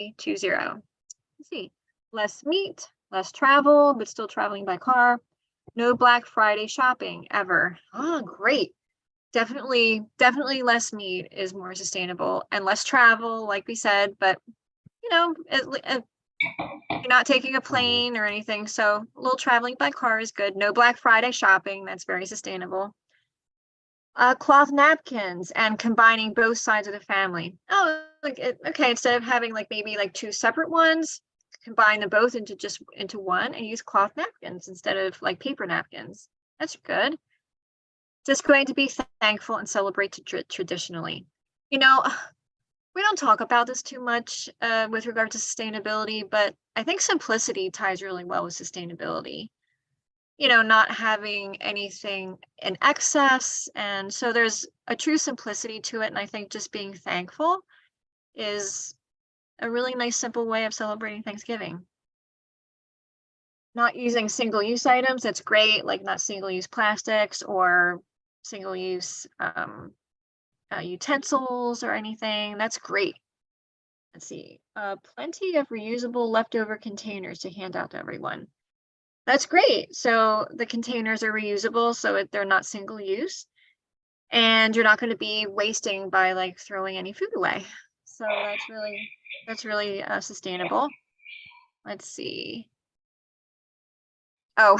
20. Let's see. Less meat, less travel, but still traveling by car. No Black Friday shopping ever. Oh, great. Definitely less meat is more sustainable, and less travel, like we said, but you're not taking a plane or anything, so a little traveling by car is good. No Black Friday shopping, that's very sustainable. Cloth napkins and combining both sides of the family. Oh, okay, instead of having like maybe like two separate ones, combine them both into one and use cloth napkins instead of like paper napkins. That's good. Just going to be thankful and celebrate traditionally. We don't talk about this too much with regard to sustainability, but I think simplicity ties really well with sustainability. Not having anything in excess. And so there's a true simplicity to it. And I think just being thankful is a really nice, simple way of celebrating Thanksgiving. Not using single-use items, that's great, like not single-use plastics or single-use utensils or anything. That's great. Let's see. Plenty of reusable leftover containers to hand out to everyone. That's great. So the containers are reusable, so they're not single use, and you're not going to be wasting by like throwing any food away. So that's really sustainable. Let's see. Oh,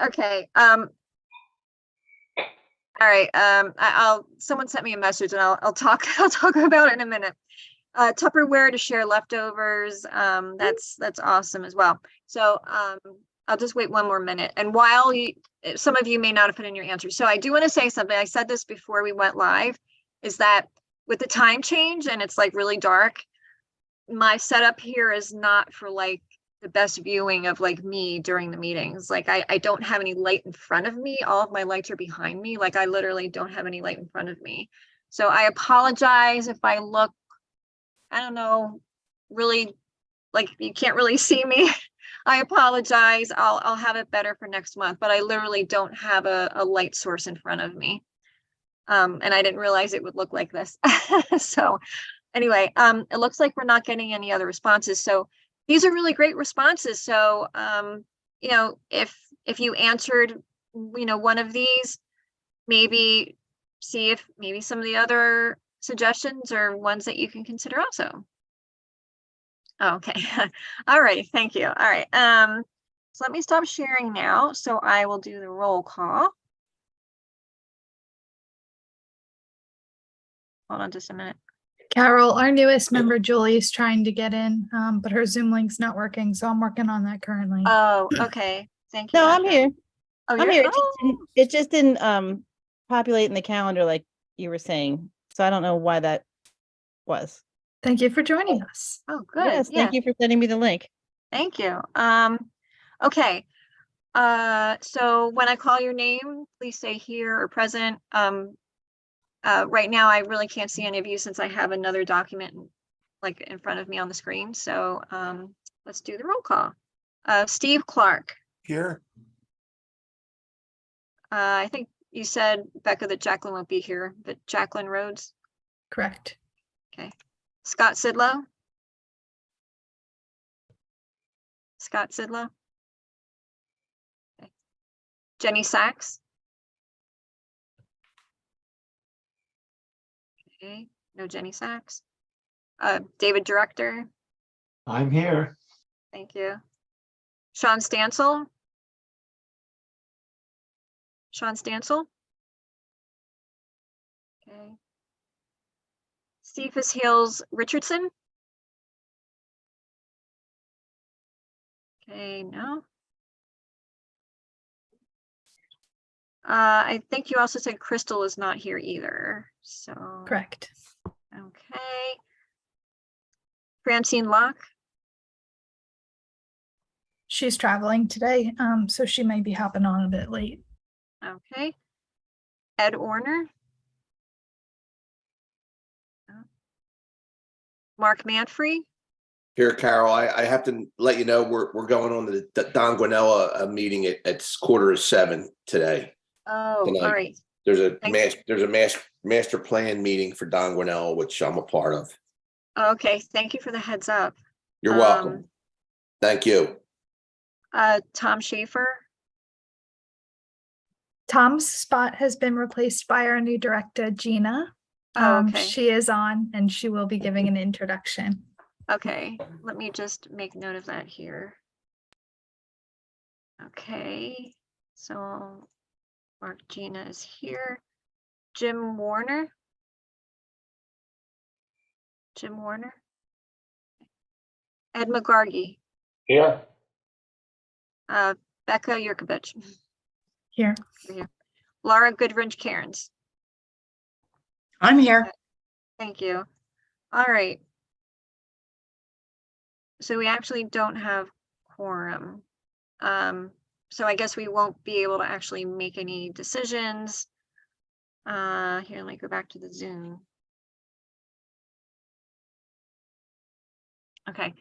okay. All right. Someone sent me a message, and I'll talk about it in a minute. Tupperware to share leftovers. That's awesome as well. So I'll just wait one more minute. And while some of you may not have put in your answers. So I do want to say something. I said this before we went live, is that with the time change and it's like really dark, my setup here is not for like the best viewing of like me during the meetings. Like I don't have any light in front of me. All of my lights are behind me. Like I literally don't have any light in front of me. So I apologize if I look, I don't know, really like you can't really see me. I apologize. I'll have it better for next month, but I literally don't have a light source in front of me. And I didn't realize it would look like this. So anyway, it looks like we're not getting any other responses. So these are really great responses. So, if you answered, one of these, maybe see if maybe some of the other suggestions are ones that you can consider also. Okay. All right. Thank you. All right. So let me stop sharing now. So I will do the roll call. Hold on just a minute. Carol, our newest member, Julie, is trying to get in, but her Zoom link's not working. So I'm working on that currently. Oh, okay. Thank you. No, I'm here. Oh, I'm here. It just didn't populate in the calendar like you were saying. So I don't know why that was. Thank you for joining us. Oh, good. Yes, thank you for sending me the link. Thank you. Okay. So when I call your name, please say here or present. Right now, I really can't see any of you since I have another document like in front of me on the screen. So let's do the roll call. Steve Clark. Here. I think you said, Becca, that Jacqueline won't be here, but Jacqueline Rhodes. Correct. Okay. Scott Sidlow. Scott Sidlow. Okay. Jenny Sachs. Okay, no Jenny Sachs. David Director. I'm here. Thank you. Sean Stansel. Sean Stansel. Okay. Cephas Hills Richardson. Okay, no. I think you also said Crystal is not here either. So Correct. Okay. Francine Locke. She's traveling today, so she may be hopping on a bit late. Okay. Ed Orner. Mark Manfrey. Here, Carol, I have to let you know we're going on to the Don Guanella meeting at 6:45 today. Oh, tonight. all right. There's a master plan meeting for Don Guanella, which I'm a part of. Okay, thank you for the heads up. You're welcome. Thank you. Tom Schaefer. Tom's spot has been replaced by our new director, Gina. Oh, okay. She is on and she will be giving an introduction. Okay, let me just make note of that here. Okay, so Mark Gina is here. Jim Warner. Jim Warner. Ed McGargy. Here. Becca Yurkovich. Here. Laura Goodrich Cairns. I'm here. Thank you. All right. So we actually don't have quorum. So I guess we won't be able to actually make any decisions. Here, let me go back to the Zoom. Okay.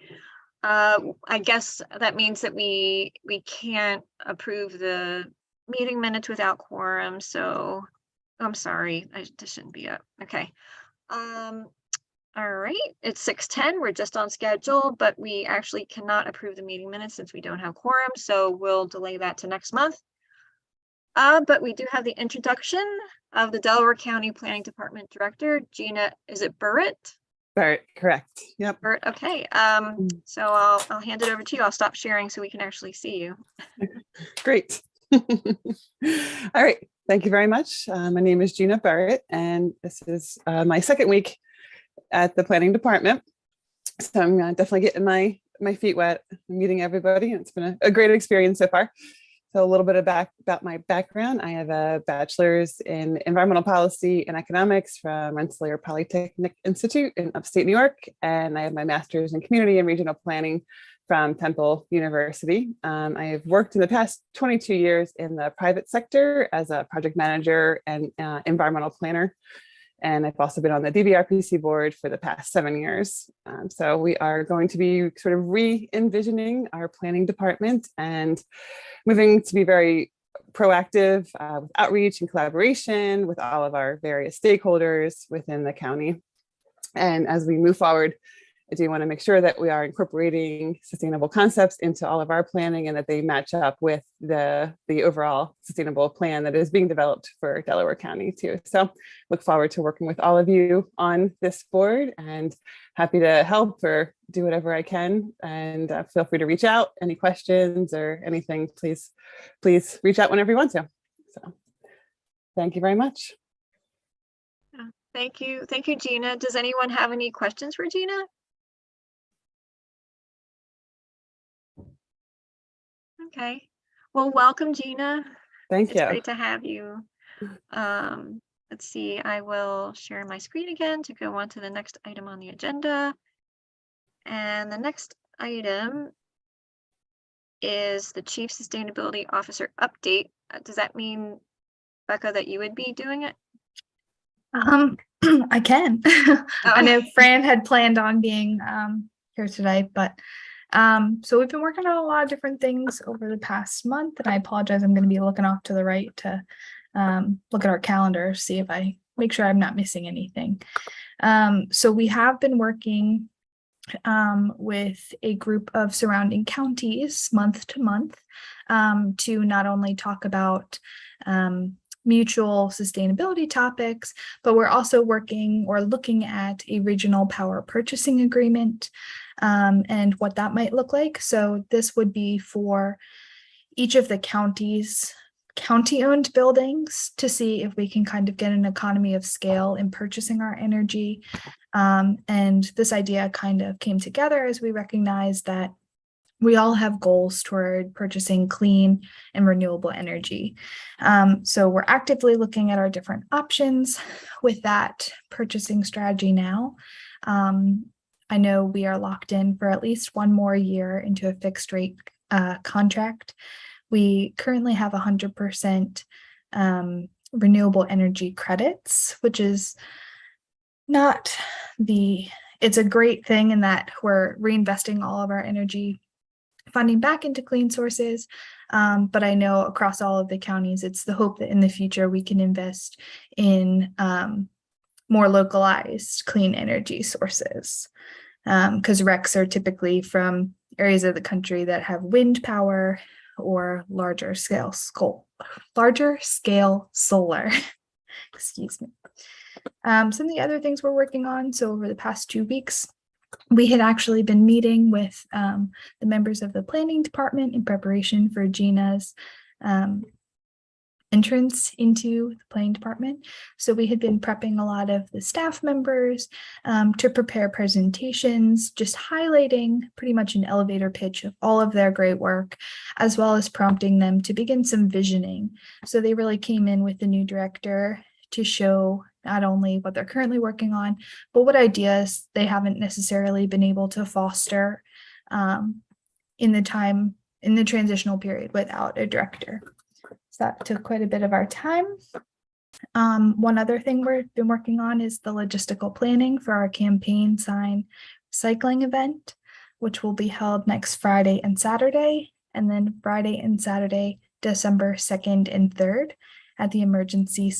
I guess that means that we can't approve the meeting minutes without quorum. So I'm sorry, this shouldn't be up. Okay. All right, it's 6:10. We're just on schedule, but we actually cannot approve the meeting minutes since we don't have quorum. So we'll delay that to next month. But we do have the introduction of the Delaware County Planning Department Director, Gina, is it Burritt? Barrett, correct. Yep. Burritt, okay. So I'll hand it over to you. I'll stop sharing so we can actually see you. Great. All right. Thank you very much. My name is Gina Barrett, and this is my second week at the planning department. So I'm definitely getting my feet wet, meeting everybody. And it's been a great experience so far. So a little bit about my background. I have a bachelor's in environmental policy and economics from Rensselaer Polytechnic Institute in upstate New York. And I have my master's in community and regional planning from Temple University. I have worked in the past 22 years in the private sector as a project manager and environmental planner. And I've also been on the DVRPC board for the past 7 years. So we are going to be sort of re-envisioning our planning department and moving to be very proactive with outreach and collaboration with all of our various stakeholders within the county. And as we move forward, I do want to make sure that we are incorporating sustainable concepts into all of our planning and that they match up with the overall sustainable plan that is being developed for Delaware County too. So look forward to working with all of you on this board and happy to help or do whatever I can. And feel free to reach out, any questions or anything, please reach out whenever you want to. So thank you very much. Thank you. Thank you, Gina. Does anyone have any questions for Gina? Okay. Well, welcome, Gina. Thank you. It's great to have you. Let's see, I will share my screen again to go on to the next item on the agenda. And the next item is the Chief Sustainability Officer update. Does that mean, Becca, that you would be doing it? I can. I know Fran had planned on being here today, but so we've been working on a lot of different things over the past month, and I apologize, I'm going to be looking off to the right to look at our calendar, see if I make sure I'm not missing anything. So we have been working with a group of surrounding counties month to month to not only talk about mutual sustainability topics, but we're also working or looking at a regional power purchasing agreement and what that might look like. So this would be for each of the county-owned buildings to see if we can kind of get an economy of scale in purchasing our energy. And this idea kind of came together as we recognized that we all have goals toward purchasing clean and renewable energy. So we're actively looking at our different options with that purchasing strategy now. I know we are locked in for at least one more year into a fixed rate contract. We currently have 100% renewable energy credits, which is not it's a great thing in that we're reinvesting all of our energy funding back into clean sources. But I know across all of the counties, it's the hope that in the future we can invest in more localized clean energy sources. Because RECs are typically from areas of the country that have wind power or larger scale solar. Excuse me. Some of the other things we're working on. So over the past 2 weeks, we had actually been meeting with the members of the planning department in preparation for Gina's entrance into the planning department. So we had been prepping a lot of the staff members to prepare presentations, just highlighting pretty much an elevator pitch of all of their great work, as well as prompting them to begin some visioning. So they really came in with the new director to show not only what they're currently working on, but what ideas they haven't necessarily been able to foster in the transitional period without a director. So that took quite a bit of our time. One other thing we've been working on is the logistical planning for our campaign sign recycling event, which will be held next Friday and Saturday, and then Friday and Saturday, December 2nd and 3rd at the Emergency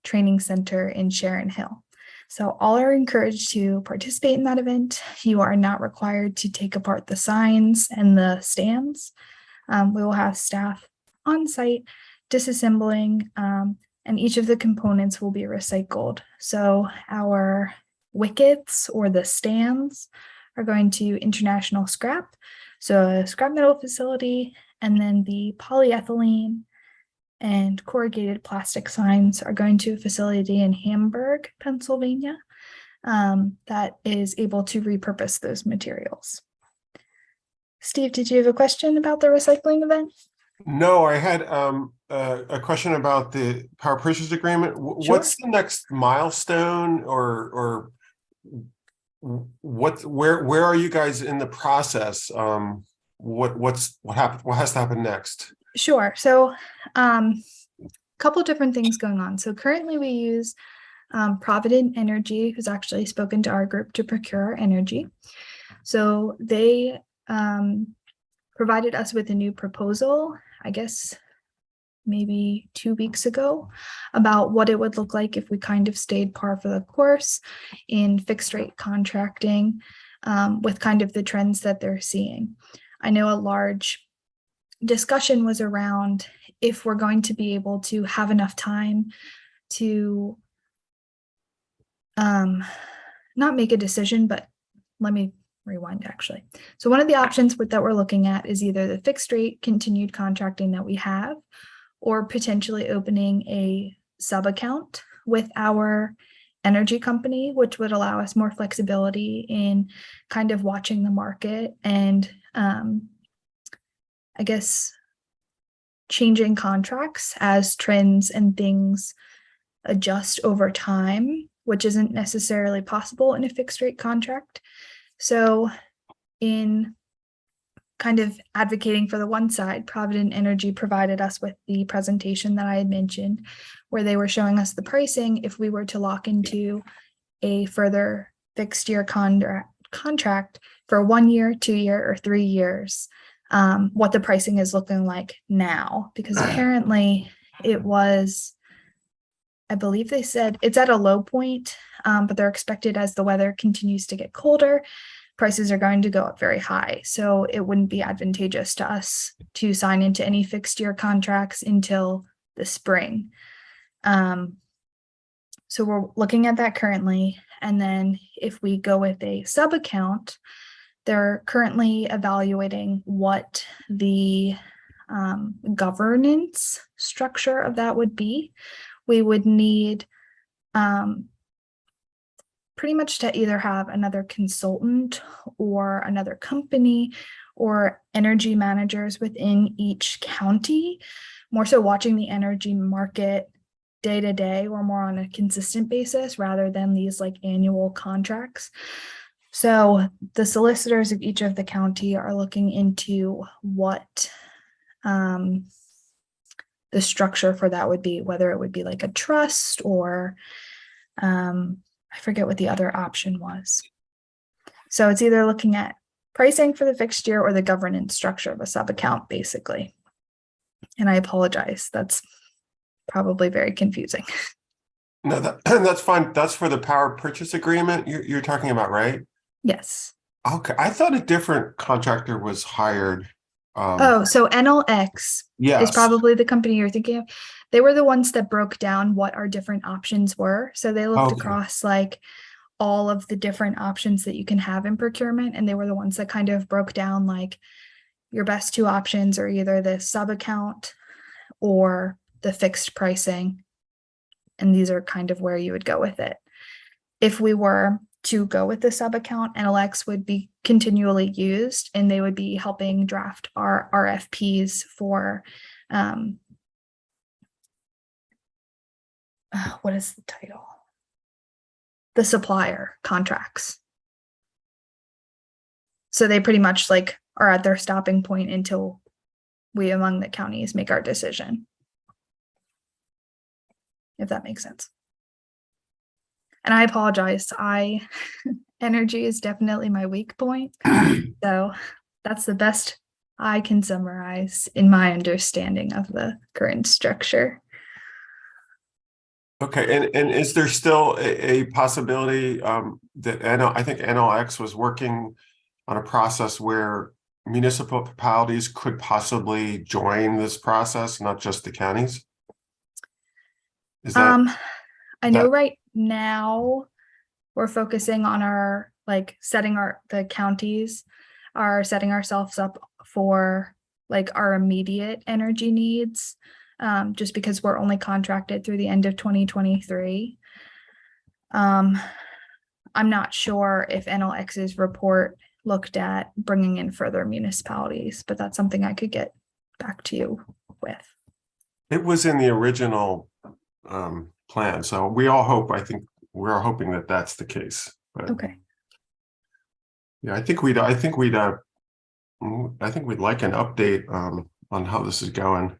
Training Center in Sharon Hill. So all are encouraged to participate in that event. You are not required to take apart the signs and the stands. We will have staff on site disassembling, and each of the components will be recycled. So our wickets or the stands are going to international scrap, so a scrap metal facility, and then the polyethylene and corrugated plastic signs are going to a facility in Hamburg, Pennsylvania, that is able to repurpose those materials. Steve, did you have a question about the recycling event? No, I had a question about the power purchase agreement. Sure. What's the next milestone, or where are you guys in the process? What has to happen next? Sure. So a couple different things going on. So currently we use Provident Energy, who's actually spoken to our group to procure our energy. So they provided us with a new proposal, I guess maybe 2 weeks ago, about what it would look like if we kind of stayed par for the course in fixed rate contracting with kind of the trends that they're seeing. I know a large discussion was around if we're going to be able to have enough time to not make a decision, but let me rewind actually. So one of the options that we're looking at is either the fixed rate continued contracting that we have, or potentially opening a sub account with our energy company, which would allow us more flexibility in kind of watching the market and I guess changing contracts as trends and things adjust over time, which isn't necessarily possible in a fixed rate contract. So in kind of advocating for the one side, Provident Energy provided us with the presentation that I had mentioned, where they were showing us the pricing if we were to lock into a further fixed year contract for 1 year, 2 year, or 3 years, what the pricing is looking like now, because apparently it was, I believe they said it's at a low point, but they're expected as the weather continues to get colder, prices are going to go up very high. So it wouldn't be advantageous to us to sign into any fixed year contracts until the spring. So we're looking at that currently. And then if we go with a sub account, they're currently evaluating what the governance structure of that would be. We would need pretty much to either have another consultant or another company or energy managers within each county, more so watching the energy market day to day or more on a consistent basis rather than these like annual contracts. So the solicitors of each of the county are looking into what the structure for that would be, whether it would be like a trust or I forget what the other option was. So it's either looking at pricing for the fixed year or the governance structure of a sub account, basically. And I apologize, that's probably very confusing. No, that's fine. That's for the power purchase agreement you're talking about, right? Yes. Okay, I thought a different contractor was hired. Oh, so NLX is Yes. probably the company you're thinking of. They were the ones that broke down what our different options were. So they looked Okay. across like all of the different options that you can have in procurement. And they were the ones that kind of broke down like your best two options are either the sub account or the fixed pricing. And these are kind of where you would go with it. If we were to go with the sub account, NLX would be continually used and they would be helping draft our RFPs for what is the title? The supplier contracts. So they pretty much like are at their stopping point until we among the counties make our decision. If that makes sense. And I apologize. Energy is definitely my weak point. So that's the best I can summarize in my understanding of the current structure. Okay, and is there still a possibility that I think NLX was working on a process where municipalities could possibly join this process, not just the counties? Is that I know right now we're focusing on our like the counties are setting ourselves up for like our immediate energy needs, just because we're only contracted through the end of 2023. I'm not sure if NLX's report looked at bringing in further municipalities, but that's something I could get back to you with. it was in the original plan, so we all hope. I think we're hoping that that's the case. But Okay. yeah, I think we'd like an update on how this is going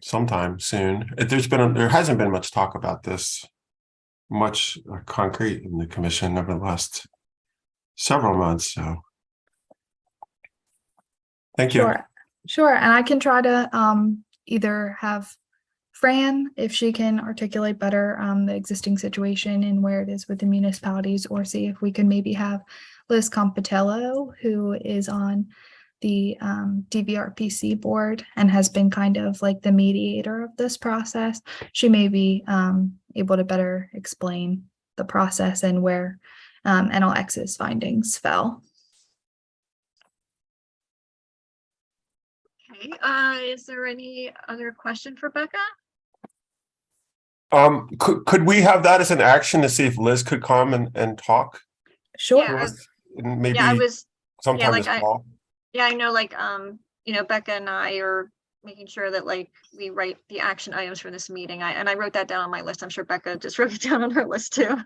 sometime soon. There hasn't been much talk about this, much concrete in the commission over the last several months. So thank you. Sure. And I can try to either have Fran, if she can articulate better the existing situation and where it is with the municipalities, or see if we can maybe have Liz Compitello, who is on the DVRPC board and has been kind of like the mediator of this process. She may be able to better explain the process and where NLX's findings fell. Okay, is there any other question for Becca? Could we have that as an action to see if Liz could come and talk Sure. to us? And maybe Yeah, I was, sometime like this fall. yeah, I know, like, Becca and I are making sure that like we write the action items for this meeting. I wrote that down on my list. I'm sure Becca just wrote it down on her list too.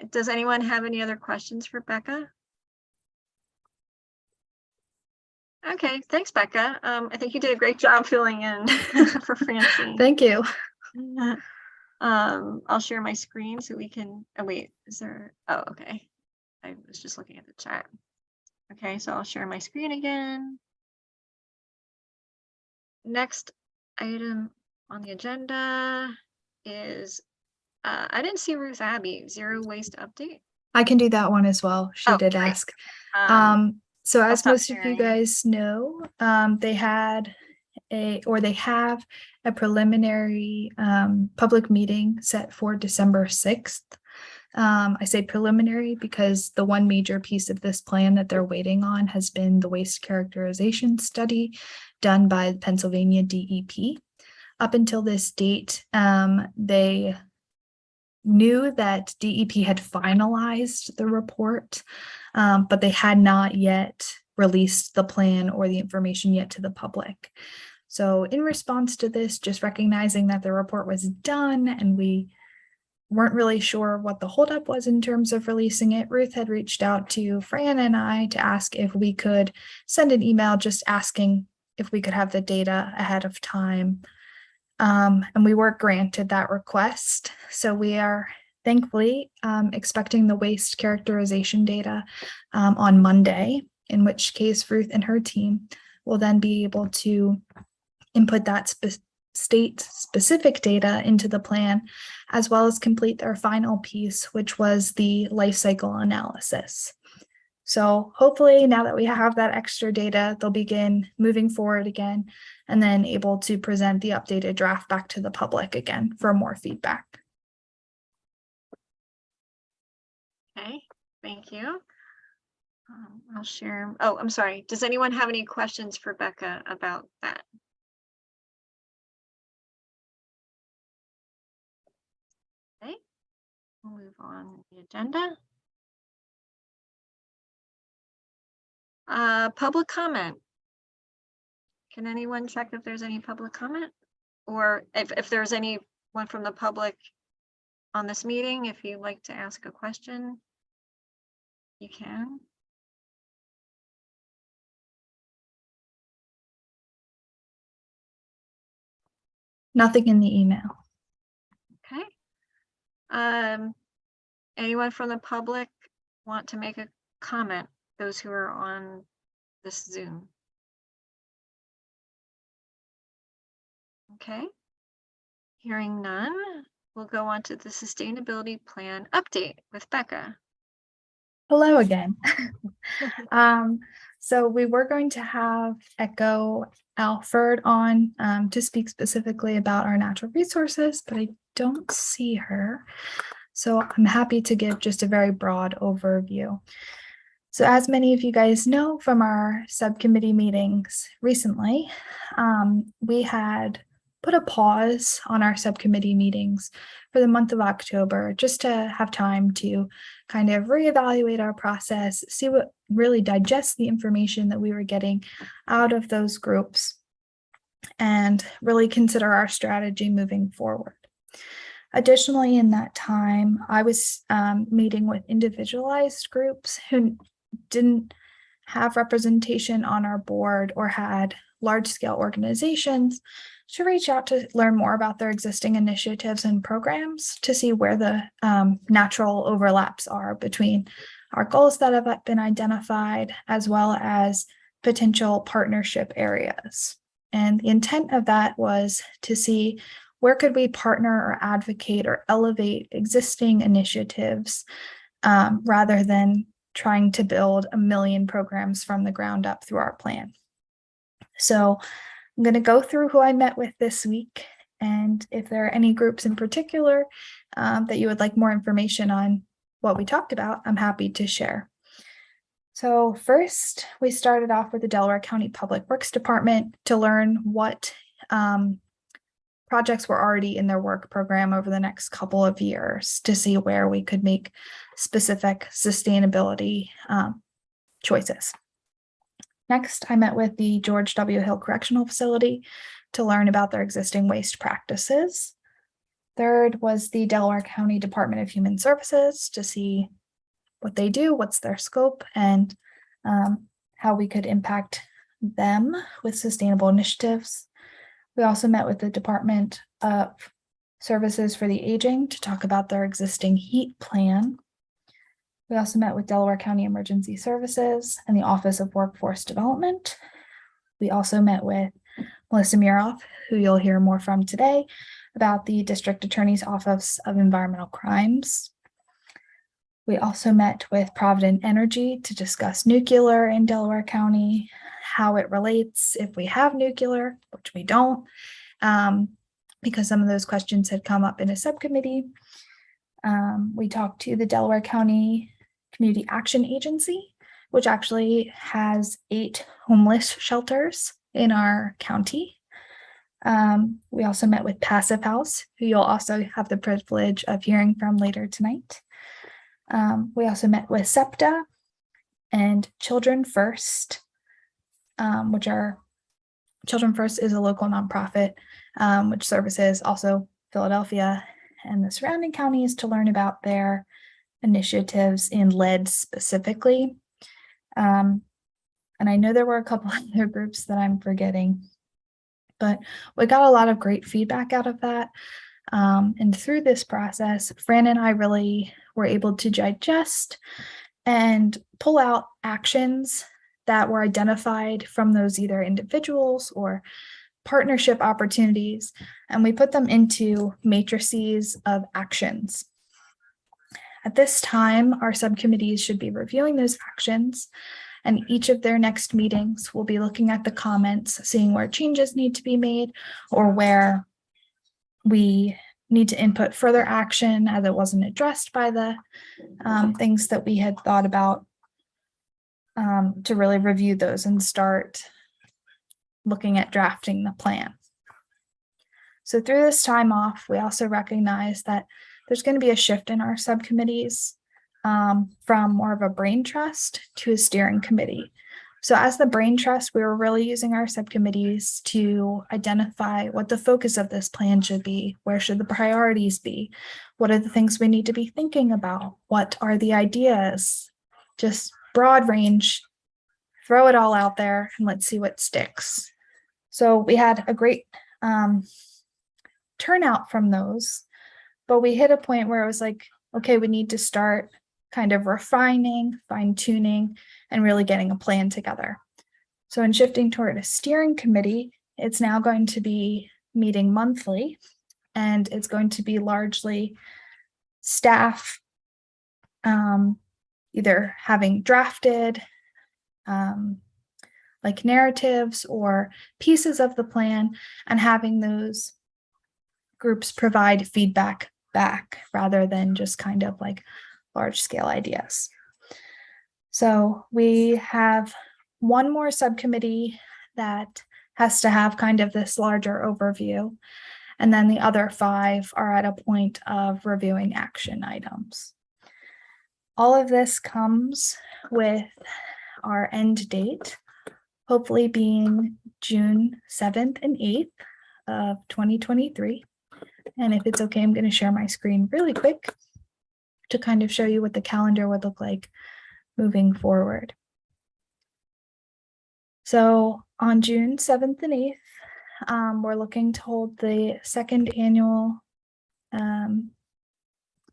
Does anyone have any other questions for Becca? Okay, thanks, Becca. I think you did a great job filling in for Francine. Thank you. I'll share my screen so we can, oh wait, is there, oh, okay. I was just looking at the chat. Okay, so I'll share my screen again. Next item on the agenda is, I didn't see Ruth Abbey, zero waste update. I can do that one as well. She did great. ask. So as stop most of you sharing. guys know, they have a preliminary public meeting set for December 6th. I say preliminary because the one major piece of this plan that they're waiting on has been the waste characterization study done by the Pennsylvania DEP. Up until this date, they knew that DEP had finalized the report, but they had not yet released the plan or the information yet to the public. So in response to this, just recognizing that the report was done and we weren't really sure what the holdup was in terms of releasing it, Ruth had reached out to Fran and I to ask if we could send an email just asking if we could have the data ahead of time. And we were granted that request. So we are thankfully expecting the waste characterization data on Monday, in which case Ruth and her team will then be able to input that state-specific data into the plan, as well as complete their final piece, which was the life cycle analysis. So hopefully now that we have that extra data, they'll begin moving forward again and then able to present the updated draft back to the public again for more feedback. Okay, thank you. I'll share. Oh, I'm sorry. Does anyone have any questions for Becca about that? Okay, we'll move on to the agenda. Public comment. Can anyone check if there's any public comment? Or if there's anyone from the public on this meeting, if you'd like to ask a question, you can. Nothing in the email. Okay. Anyone from the public want to make a comment? Those who are on this Zoom. Okay. Hearing none, we'll go on to the sustainability plan update with Becca. Hello again. So we were going to have Echo Alford on to speak specifically about our natural resources, but I don't see her. So I'm happy to give just a very broad overview. So as many of you guys know from our subcommittee meetings recently, we had put a pause on our subcommittee meetings for the month of October, just to have time to kind of reevaluate our process, see what really digest the information that we were getting out of those groups, and really consider our strategy moving forward. Additionally, in that time, I was meeting with individualized groups who didn't have representation on our board or had large-scale organizations to reach out to learn more about their existing initiatives and programs to see where the natural overlaps are between our goals that have been identified, as well as potential partnership areas. And the intent of that was to see where could we partner or advocate or elevate existing initiatives rather than trying to build a million programs from the ground up through our plan. So I'm going to go through who I met with this week, and if there are any groups in particular that you would like more information on what we talked about, I'm happy to share. So first, we started off with the Delaware County Public Works Department to learn what projects were already in their work program over the next couple of years to see where we could make specific sustainability choices. Next, I met with the George W. Hill Correctional Facility to learn about their existing waste practices. Third was the Delaware County Department of Human Services to see what they do, what's their scope, and how we could impact them with sustainable initiatives. We also met with the Department of Services for the Aging to talk about their existing heat plan. We also met with Delaware County Emergency Services and the Office of Workforce Development. We also met with Melissa Muroff, who you'll hear more from today, about the District Attorney's Office of Environmental Crimes. We also met with Provident Energy to discuss nuclear in Delaware County, how it relates if we have nuclear, which we don't, because some of those questions had come up in a subcommittee. We talked to the Delaware County Community Action Agency, which actually has 8 homeless shelters in our county. We also met with Passive House, who you'll also have the privilege of hearing from later tonight. We also met with SEPTA and Children First, which are Children First is a local nonprofit which services also Philadelphia and the surrounding counties to learn about their initiatives in lead specifically. And I know there were a couple other groups that I'm forgetting, but we got a lot of great feedback out of that. And through this process, Fran and I really were able to digest and pull out actions that were identified from those either individuals or partnership opportunities, and we put them into matrices of actions. At this time, our subcommittees should be reviewing those actions, and each of their next meetings will be looking at the comments, seeing where changes need to be made or where we need to input further action as it wasn't addressed by the things that we had thought about, to really review those and start looking at drafting the plan. So through this time off, we also recognize that there's going to be a shift in our subcommittees from more of a brain trust to a steering committee. So as the brain trust, we were really using our subcommittees to identify what the focus of this plan should be. Where should the priorities be? What are the things we need to be thinking about? What are the ideas? Just broad range, throw it all out there and let's see what sticks. So we had a great turnout from those, but we hit a point where it was like, okay, we need to start kind of refining, fine-tuning, and really getting a plan together. So in shifting toward a steering committee, it's now going to be meeting monthly, and it's going to be largely staff either having drafted like narratives or pieces of the plan and having those groups provide feedback back rather than just kind of like large scale ideas. So we have one more subcommittee that has to have kind of this larger overview. And then the other 5 are at a point of reviewing action items. All of this comes with our end date, hopefully being June 7th and 8th of 2023. And if it's okay, I'm going to share my screen really quick to kind of show you what the calendar would look like moving forward. So on June 7th and 8th, we're looking to hold the 2nd annual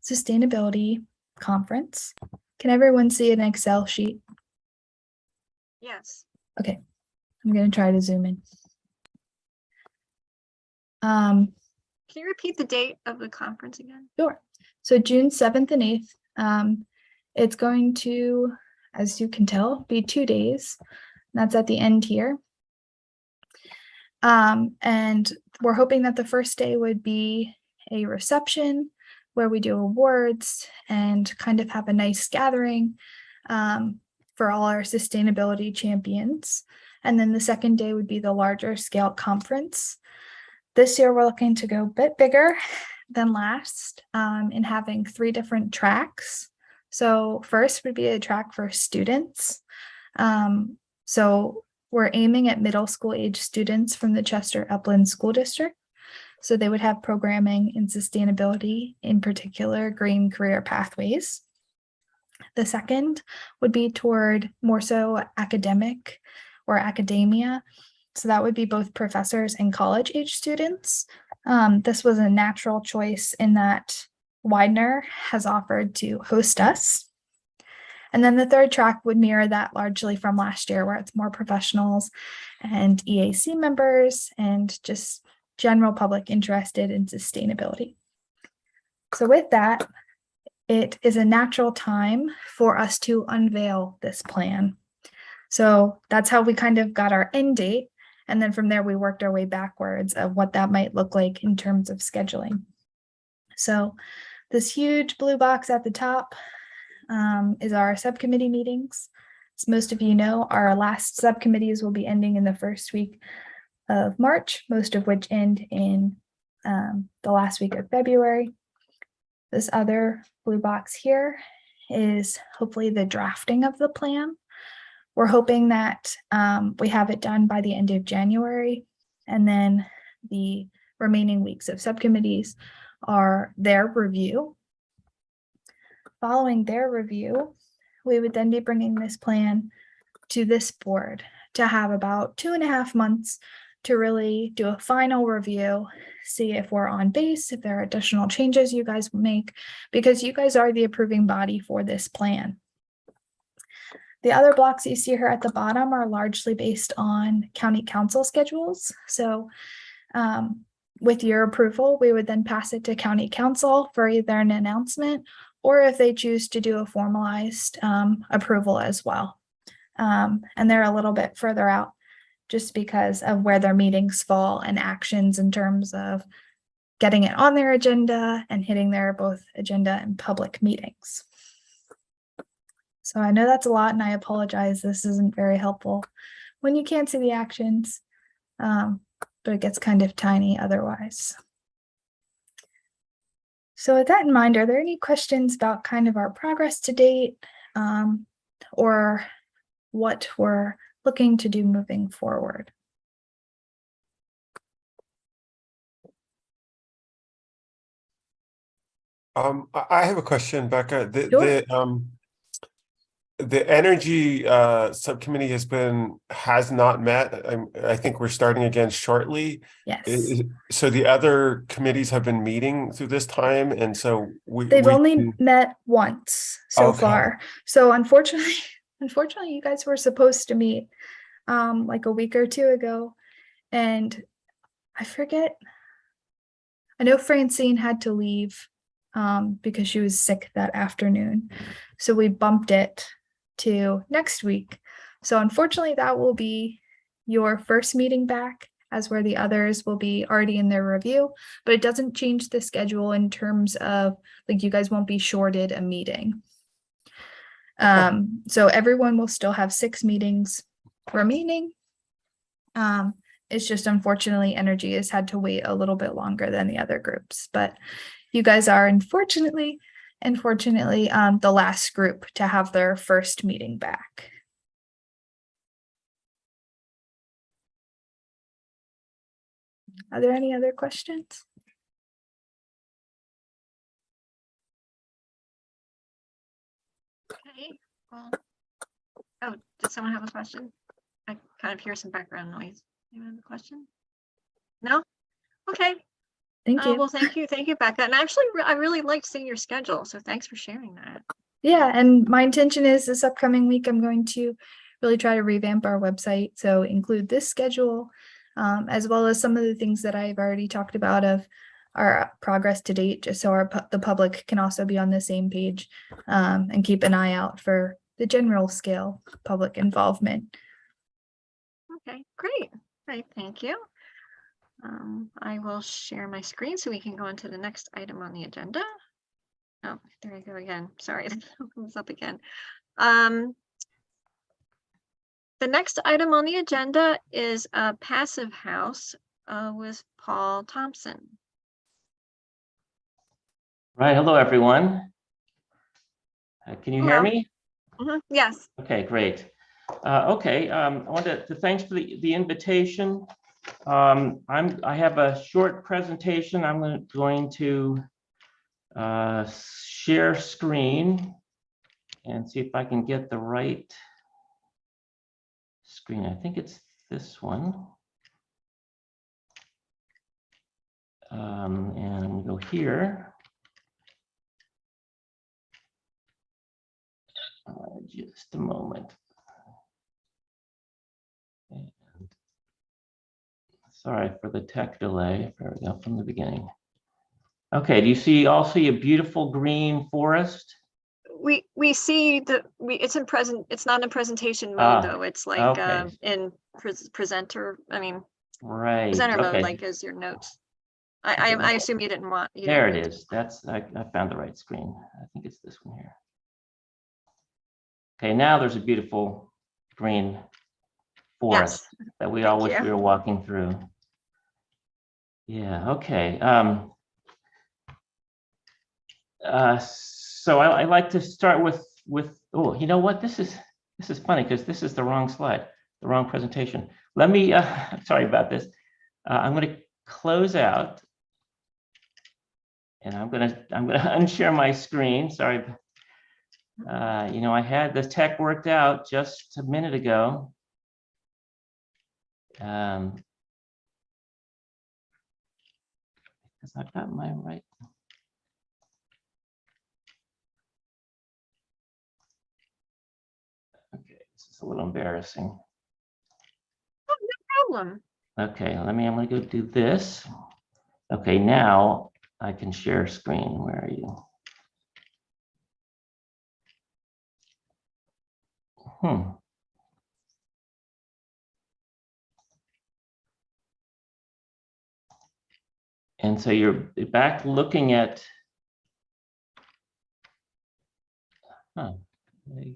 sustainability conference. Can everyone see an Excel sheet? Yes. Okay, I'm going to try to zoom in. Can you repeat the date of the conference again? Sure. So June 7th and 8th, it's going to, as you can tell, be 2 days. That's at the end here. And we're hoping that the first day would be a reception where we do awards and kind of have a nice gathering for all our sustainability champions. And then the second day would be the larger scale conference. This year, we're looking to go a bit bigger than last in having 3 different tracks. So first would be a track for students. So we're aiming at middle school age students from the Chester Upland School District. So they would have programming in sustainability, in particular green career pathways. The second would be toward more so academic or academia. So that would be both professors and college age students. This was a natural choice in that Widener has offered to host us. And then the third track would mirror that largely from last year, where it's more professionals and EAC members and just general public interested in sustainability. So with that, it is a natural time for us to unveil this plan. So that's how we kind of got our end date. And then from there, we worked our way backwards of what that might look like in terms of scheduling. So this huge blue box at the top is our subcommittee meetings. As most of you know, our last subcommittees will be ending in the first week of March, most of which end in the last week of February. This other blue box here is hopefully the drafting of the plan. We're hoping that we have it done by the end of January, and then the remaining weeks of subcommittees are their review. Following their review, we would then be bringing this plan to this board to have about 2.5 months to really do a final review, see if we're on base, if there are additional changes you guys make, because you guys are the approving body for this plan. The other blocks you see here at the bottom are largely based on county council schedules. So with your approval, we would then pass it to county council for either an announcement or if they choose to do a formalized approval as well. And they're a little bit further out just because of where their meetings fall and actions in terms of getting it on their agenda and hitting their both agenda and public meetings. So I know that's a lot and I apologize. This isn't very helpful when you can't see the actions, but it gets kind of tiny otherwise. So with that in mind, are there any questions about kind of our progress to date or what we're looking to do moving forward? I have a question, Becca. Sure. The energy subcommittee has not met. I think we're starting again shortly. Yes. So the other committees have been meeting through this time, and so They've only met once so Okay. far. So unfortunately, you guys were supposed to meet like a week or two ago, and I forget. I know Francine had to leave because she was sick that afternoon, so we bumped it to next week. So unfortunately, that will be your first meeting back, as where the others will be already in their review, but it doesn't change the schedule in terms of like you guys won't be shorted a meeting. So everyone will still have 6 meetings remaining. It's just unfortunately energy has had to wait a little bit longer than the other groups, but you guys are unfortunately the last group to have their first meeting back. Are there any other questions? Okay, well, oh, did someone have a question? I kind of hear some background noise. Anyone have a question? No? Okay. Thank you. Well, thank you, Becca. And actually, I really liked seeing your schedule, so thanks for sharing that. Yeah, and my intention is this upcoming week, I'm going to really try to revamp our website. So include this schedule, as well as some of the things that I've already talked about of our progress to date, just so the public can also be on the same page and keep an eye out for the general scale public involvement. Okay, great. Thank you. I will share my screen so we can go on to the next item on the agenda. Oh, there I go again. Sorry, that comes up again. The next item on the agenda is a passive house with Paul Thompson. Right. Hello, everyone. Can you hear Hello. me? Yes. Okay, great. Okay, I wanted to thanks for the invitation. I have a short presentation. I'm going to share screen and see if I can get the right screen. I think it's this one. And I'm gonna go here. Just a moment. And sorry for the tech delay. There we go, from the beginning. Okay, do you all see a beautiful green forest? We see it's not in presentation mode though. It's like okay. in presenter. I mean, right. presenter mode, Okay. like as your notes. I assume you didn't want. There it is. I found the right screen. I think it's this one here. Okay, now there's a beautiful green forest that we all wish we were walking through. Yeah. Okay. So I like to start with oh, you know what? This is funny because this is the wrong slide, the wrong presentation. Let me sorry about this. I'm going to close out, and I'm going to unshare my screen. Sorry. You know, I had the tech worked out just a minute ago. Because I've got my right. Okay, this is a little embarrassing. Problem. Okay, I'm gonna go do this. Okay, now I can share screen. Where are you? And so you're back looking at, I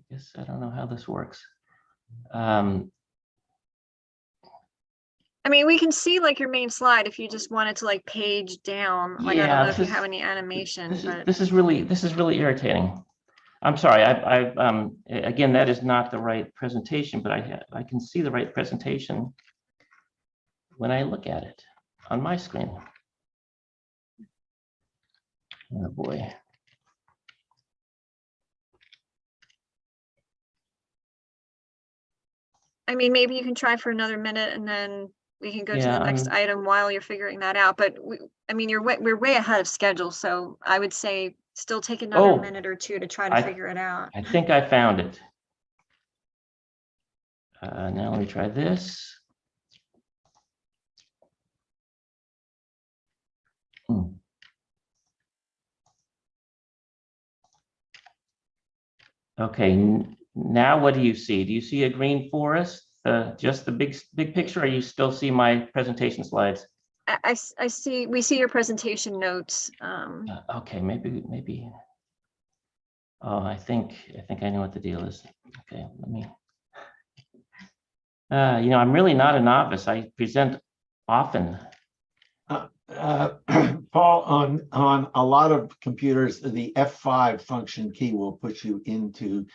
guess I don't know how this works. I mean, we can see like your main slide if you just wanted to like page down. Like, I don't know if you have any animation, but This is really irritating. I'm sorry. Again, that is not the right presentation, but I can see the right presentation when I look at it on my screen. Oh boy. I mean, maybe you can try for another minute and then we can go to Yeah, the next item while you're figuring that out. But I mean, we're way ahead of schedule, so I would say still take another Oh, minute or two to try to figure it out. I think I found it. Now let me try this. Okay, now what do you see? Do you see a green forest? Just the big picture, or you still see my presentation slides? I see, we see your presentation notes. Okay, maybe. Oh, I think I know what the deal is. Okay, let me. I'm really not a novice. I present often. Paul, on a lot of computers, the F5 function key will put you into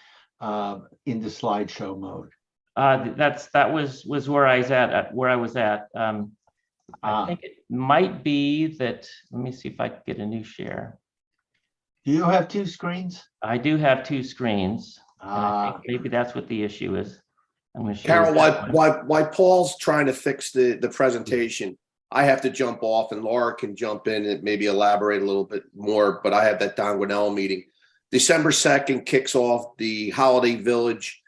slideshow mode. That was where I was at. I think it might be that. Let me see if I can get a new share. Do you have two screens? I do have two screens. And I think maybe that's what the issue is. I'm going to show Carol, you why Paul's trying to fix the presentation, I have to jump off and Laura can jump in and maybe elaborate a little bit more, but I have that Don Guinell meeting. December 2nd kicks off the Holiday Village,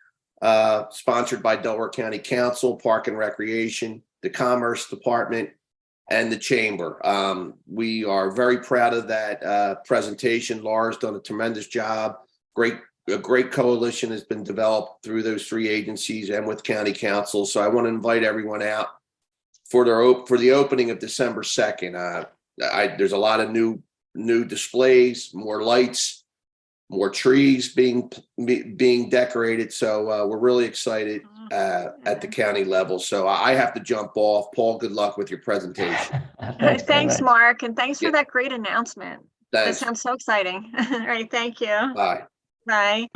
sponsored by Delaware County Council, Park and Recreation, the Commerce Department, and the Chamber. We are very proud of that presentation. Laura's done a tremendous job. A great coalition has been developed through those three agencies and with County Council. So I want to invite everyone out for the opening of December 2nd. There's a lot of new displays, more lights, more trees being decorated. So we're really excited at the county level. So I have to jump off. Paul, good luck with your presentation. Thanks, Mark, and thanks for that great announcement. Thanks. That sounds so exciting. All right, thank you. Bye. Bye.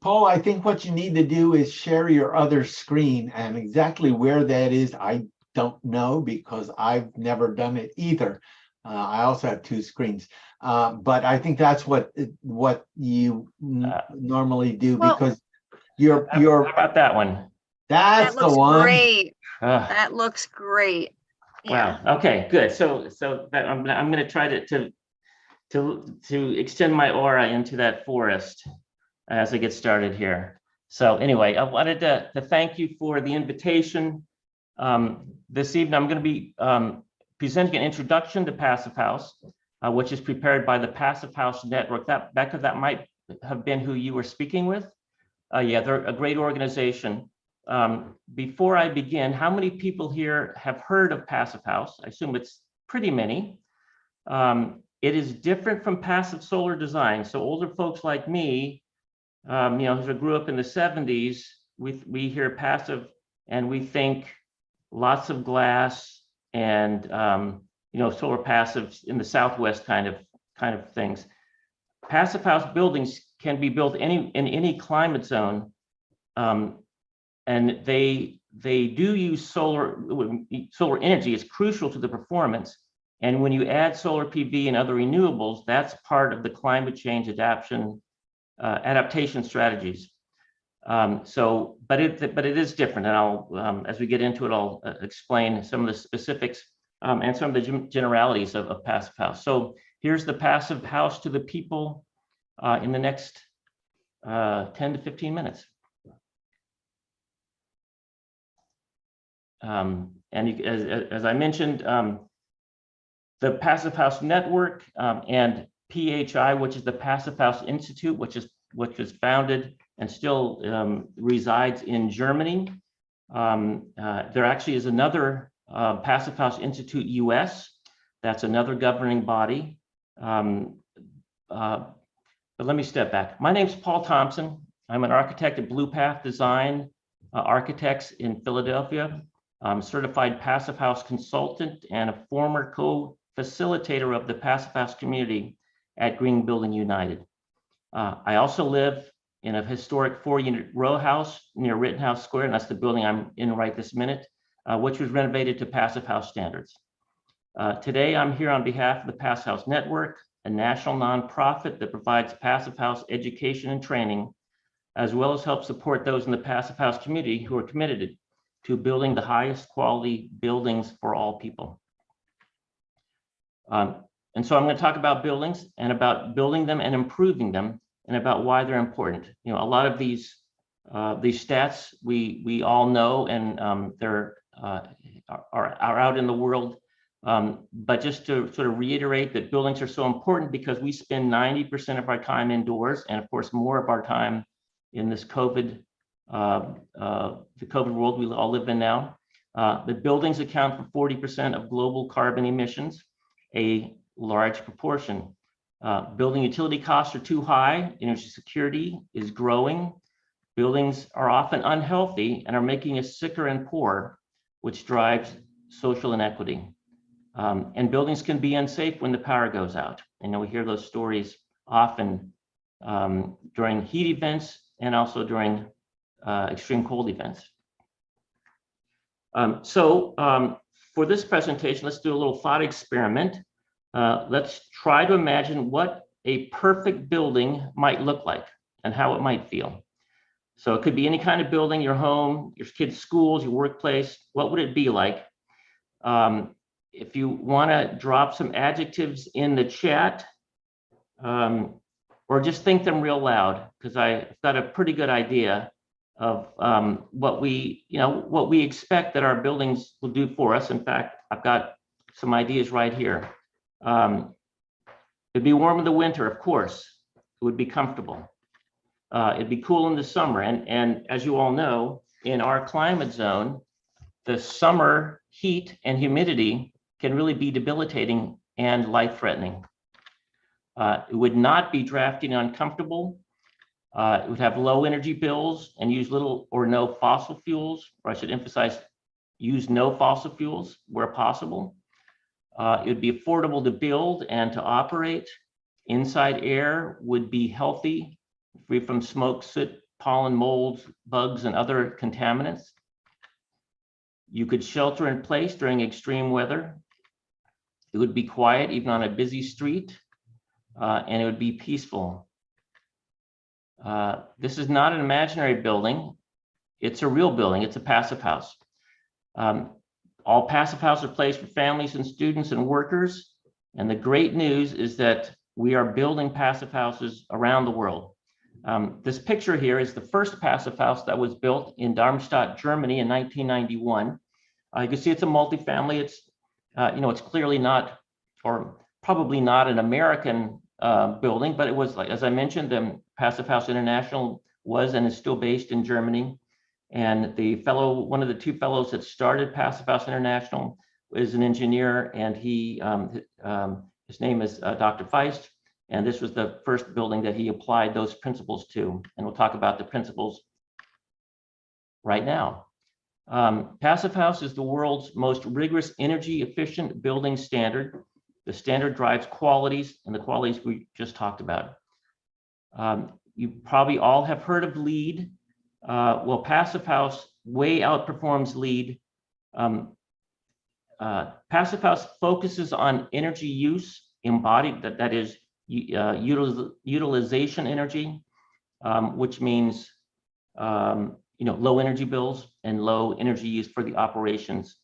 Paul, I think what you need to do is share your other screen, and exactly where that is, I don't know because I've never done it either. I also have two screens, but I think that's what you normally do, because you're How about that one? That's that looks the one. Great. That looks great. Yeah. Wow. Okay. Good. So that I'm going to try to extend my aura into that forest as I get started here. So anyway, I wanted to thank you for the invitation. This evening, I'm going to be presenting an introduction to Passive House, which is prepared by the Passive House Network. Becca, that might have been who you were speaking with. Yeah, they're a great organization. Before I begin, how many people here have heard of Passive House? I assume it's pretty many. It is different from passive solar design. So older folks like me, who grew up in the 70s, we hear passive and we think lots of glass and solar passives in the Southwest kind of things. Passive house buildings can be built in any climate zone, and they do use solar energy. Is crucial to the performance. And when you add solar PV and other renewables, that's part of the climate change adaptation strategies. But it is different, and I'll as we get into it, I'll explain some of the specifics and some of the generalities of Passive House. So here's the Passive House to the people in the next 10 to 15 minutes. As I mentioned, the Passive House Network and PHI, which is the Passive House Institute, which was founded and still resides in Germany. There actually is another Passive House Institute US. That's another governing body. But let me step back. My name's Paul Thompson. I'm an architect at Blue Path Design Architects in Philadelphia. I'm a certified Passive House consultant and a former co-facilitator of the Passive House community at Green Building United. I also live in a historic 4-unit row house near Rittenhouse Square, and that's the building I'm in right this minute, which was renovated to Passive House standards. Today, I'm here on behalf of the Passive House Network, a national nonprofit that provides Passive House education and training, as well as help support those in the Passive House community who are committed to building the highest quality buildings for all people. And so I'm going to talk about buildings and about building them and improving them and about why they're important. You know, a lot of these stats we all know, and they're are out in the world. But just to sort of reiterate that buildings are so important because we spend 90% of our time indoors, and of course more of our time in this the COVID world we all live in now. The buildings account for 40% of global carbon emissions, a large proportion. Building utility costs are too high. Energy security is growing. Buildings are often unhealthy and are making us sicker and poorer, which drives social inequity. And buildings can be unsafe when the power goes out. I know we hear those stories often during heat events and also during extreme cold events. For this presentation, let's do a little thought experiment. Let's try to imagine what a perfect building might look like and how it might feel. So it could be any kind of building, your home, your kids' schools, your workplace. What would it be like? If you want to drop some adjectives in the chat, or just think them real loud, because I've got a pretty good idea of what we expect that our buildings will do for us. In fact, I've got some ideas right here. It'd be warm in the winter, of course. It would be comfortable. It'd be cool in the summer. And as you all know, in our climate zone, the summer heat and humidity can really be debilitating and life-threatening. It would not be drafty and uncomfortable. It would have low energy bills and use little or no fossil fuels, or I should emphasize, use no fossil fuels where possible. It would be affordable to build and to operate. Inside air would be healthy, free from smoke, soot, pollen, molds, bugs, and other contaminants. You could shelter in place during extreme weather. It would be quiet even on a busy street, and it would be peaceful. This is not an imaginary building. It's a real building. It's a passive house. All passive houses are placed for families and students and workers. And the great news is that we are building passive houses around the world. This picture here is the first passive house that was built in Darmstadt, Germany in 1991. You can see it's a multifamily. It's, it's clearly not, or probably not an American building, but it was, like, as I mentioned, the Passive House International was and is still based in Germany. And one of the two fellows that started Passive House International is an engineer, and his name is Dr. Feist. And this was the first building that he applied those principles to. And we'll talk about the principles right now. Passive House is the world's most rigorous energy efficient building standard. The standard drives qualities, and the qualities we just talked about. You probably all have heard of LEED. Well, Passive House way outperforms LEED. Passive House focuses on energy use embodied, that is utilization energy, which means low energy bills and low energy use for the operations.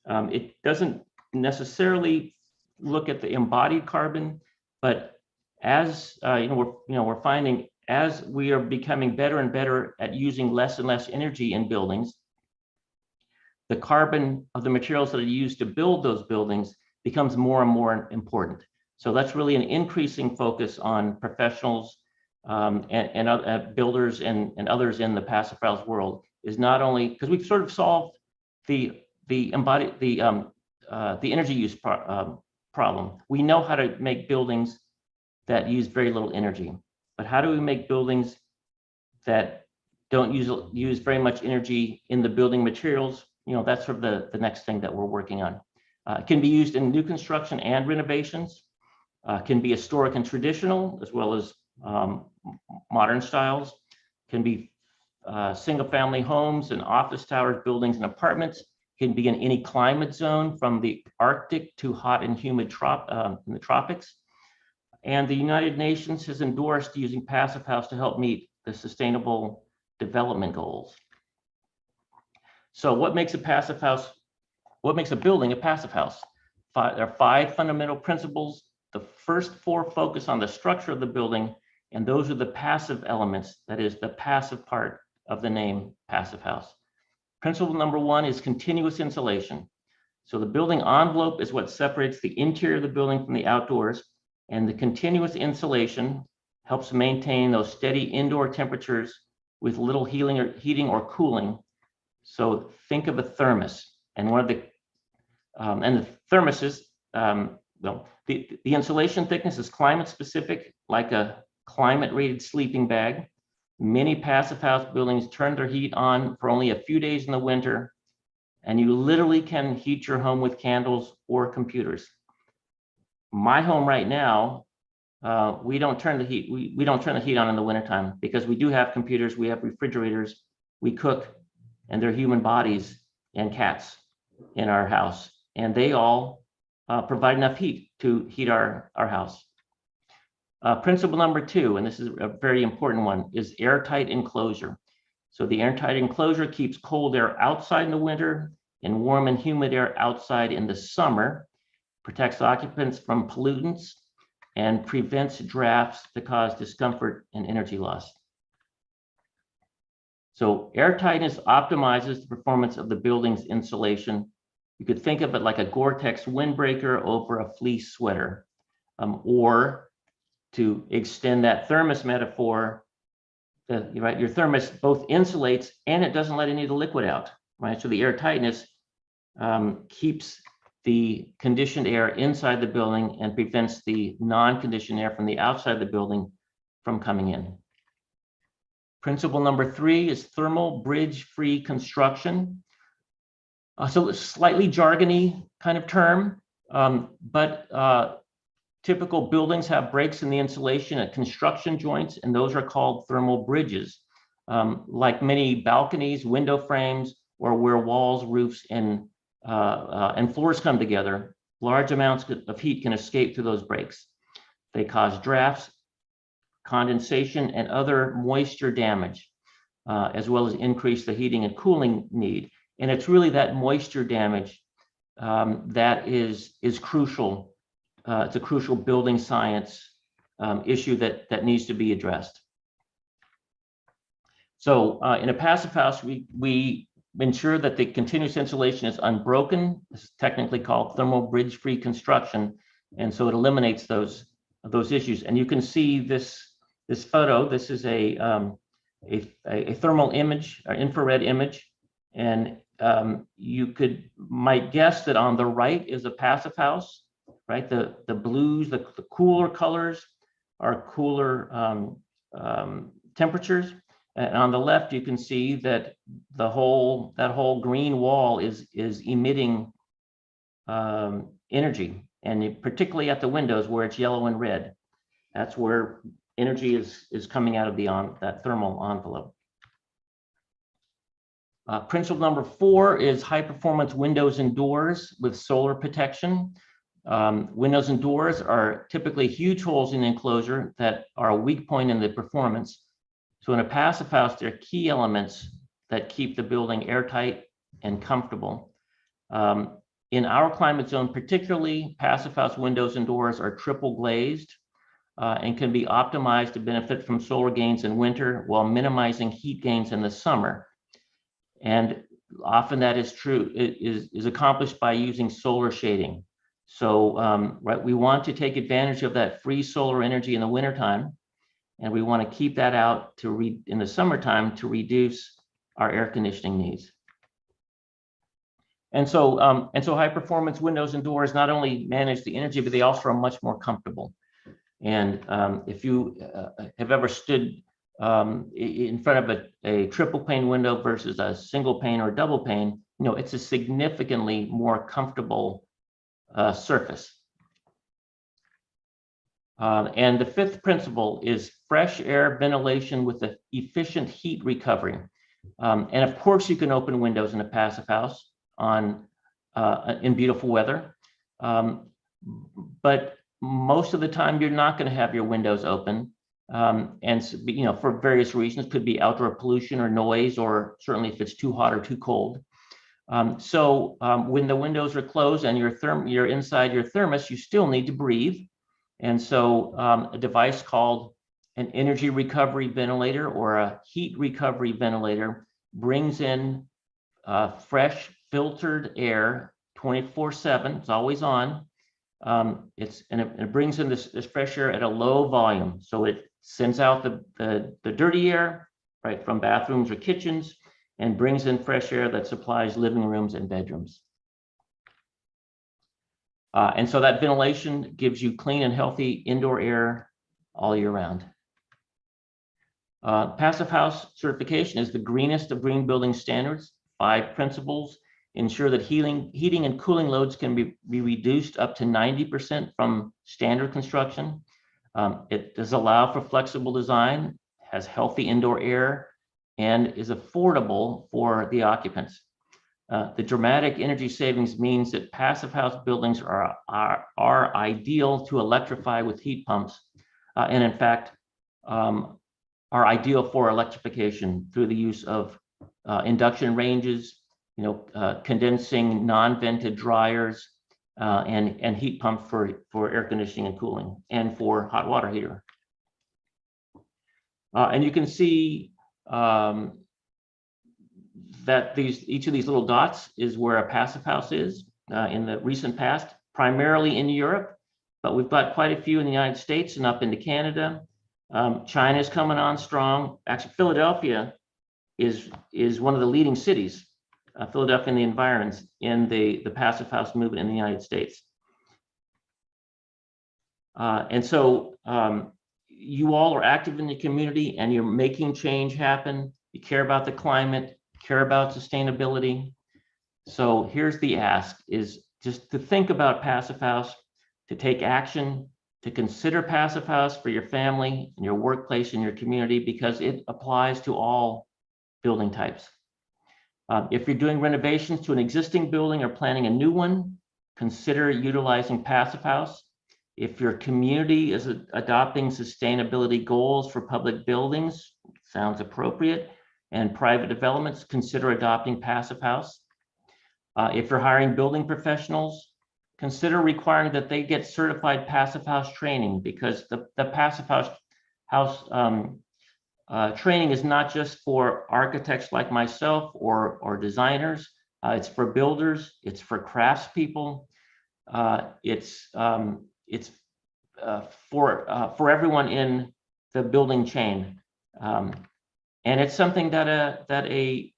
It doesn't necessarily look at the embodied carbon, but as we're finding, as we are becoming better and better at using less and less energy in buildings, the carbon of the materials that are used to build those buildings becomes more and more important. So that's really an increasing focus on professionals and builders and others in the passive house world, is not only because we've sort of solved the energy use problem. We know how to make buildings that use very little energy, but how do we make buildings that don't use very much energy in the building materials? You know, that's sort of the next thing that we're working on. It can be used in new construction and renovations. Can be historic and traditional, as well as modern styles. Can be single family homes and office towers, buildings and apartments. Can be in any climate zone, from the Arctic to hot and humid in the tropics. And the United Nations has endorsed using passive house to help meet the Sustainable Development Goals. So what makes a passive house, what makes a building a passive house? There are 5 fundamental principles. The first 4 focus on the structure of the building, and those are the passive elements, that is the passive part of the name passive house. Principle number 1 is continuous insulation. So the building envelope is what separates the interior of the building from the outdoors, and the continuous insulation helps maintain those steady indoor temperatures with little heating or cooling. So think of a thermos, and one of the thermoses, well, the insulation thickness is climate specific, like a climate rated sleeping bag. Many passive house buildings turn their heat on for only a few days in the winter, and you literally can heat your home with candles or computers. My home right now, we don't turn the heat. We don't turn the heat on in the wintertime, because we do have computers, we have refrigerators, we cook, and they're human bodies and cats in our house, and they all provide enough heat to heat our house. Principle number 2, and this is a very important one, is airtight enclosure. So the airtight enclosure keeps cold air outside in the winter and warm and humid air outside in the summer, protects occupants from pollutants, and prevents drafts that cause discomfort and energy loss. So airtightness optimizes the performance of the building's insulation. You could think of it like a Gore-Tex windbreaker over a fleece sweater, or to extend that thermos metaphor, right? Your thermos both insulates and it doesn't let any of the liquid out, right? So the air tightness keeps the conditioned air inside the building and prevents the non-conditioned air from the outside of the building from coming in. Principle number 3 is thermal bridge-free construction. So it's a slightly jargony kind of term, but typical buildings have breaks in the insulation at construction joints, and those are called thermal bridges. Like many balconies, window frames, or where walls, roofs, and floors come together, large amounts of heat can escape through those breaks. They cause drafts, condensation, and other moisture damage, as well as increase the heating and cooling need. And it's really that moisture damage that is crucial. It's a crucial building science issue that needs to be addressed. So in a passive house, we ensure that the continuous insulation is unbroken. This is technically called thermal bridge-free construction, and so it eliminates those issues. And you can see this photo. This is a thermal image, or infrared image, and you might guess that on the right is a passive house. Right, the blues, the cooler colors are cooler temperatures, and on the left you can see that that whole green wall is emitting energy, and particularly at the windows where it's yellow and red, that's where energy is coming out of that thermal envelope. Principle number 4 is high performance windows and doors with solar protection. Windows and doors are typically huge holes in the enclosure that are a weak point in the performance. So in a passive house, there are key elements that keep the building airtight and comfortable. In our climate zone, particularly, passive house windows and doors are triple glazed and can be optimized to benefit from solar gains in winter while minimizing heat gains in the summer. And often that is true, is accomplished by using solar shading. So, right, we want to take advantage of that free solar energy in the wintertime, and we want to keep that out in the summertime to reduce our air conditioning needs. And so high performance windows and doors not only manage the energy, but they also are much more comfortable. And if you have ever stood in front of a triple pane window versus a single pane or double pane, you know, it's a significantly more comfortable surface. And the fifth principle is fresh air ventilation with the efficient heat recovery. And of course, you can open windows in a passive house in beautiful weather. But most of the time, you're not going to have your windows open. And, you know, for various reasons, could be outdoor pollution or noise, or certainly if it's too hot or too cold. So when the windows are closed and you're inside your thermos, you still need to breathe. And so a device called an energy recovery ventilator or a heat recovery ventilator brings in fresh filtered air 24/7. It's always on. It brings in this fresh air at a low volume. So it sends out the dirty air, right, from bathrooms or kitchens, and brings in fresh air that supplies living rooms and bedrooms. And so that ventilation gives you clean and healthy indoor air all year round. Passive house certification is the greenest of green building standards. 5 principles ensure that heating and cooling loads can be reduced up to 90% from standard construction. It does allow for flexible design, has healthy indoor air, and is affordable for the occupants. The dramatic energy savings means that passive house buildings are ideal to electrify with heat pumps, and in fact, are ideal for electrification through the use of induction ranges, you know, condensing non-vented dryers, and heat pump for air conditioning and cooling, and for hot water heater. And you can see that each of these little dots is where a passive house is in the recent past, primarily in Europe, but we've got quite a few in the United States and up into Canada. China's coming on strong. Actually, Philadelphia is one of the leading cities, Philadelphia and the environs, in the passive house movement in the United States. And so you all are active in the community and you're making change happen. You care about the climate, care about sustainability. So here's the ask, is just to think about passive house, to take action, to consider passive house for your family and your workplace and your community, because it applies to all building types. If you're doing renovations to an existing building or planning a new one, consider utilizing passive house. If your community is adopting sustainability goals for public buildings, sounds appropriate, and private developments, consider adopting passive house. If you're hiring building professionals, consider requiring that they get certified passive house training, because the passive house training is not just for architects like myself or designers. It's for builders, it's for craftspeople, it's for everyone in the building chain, and it's something that a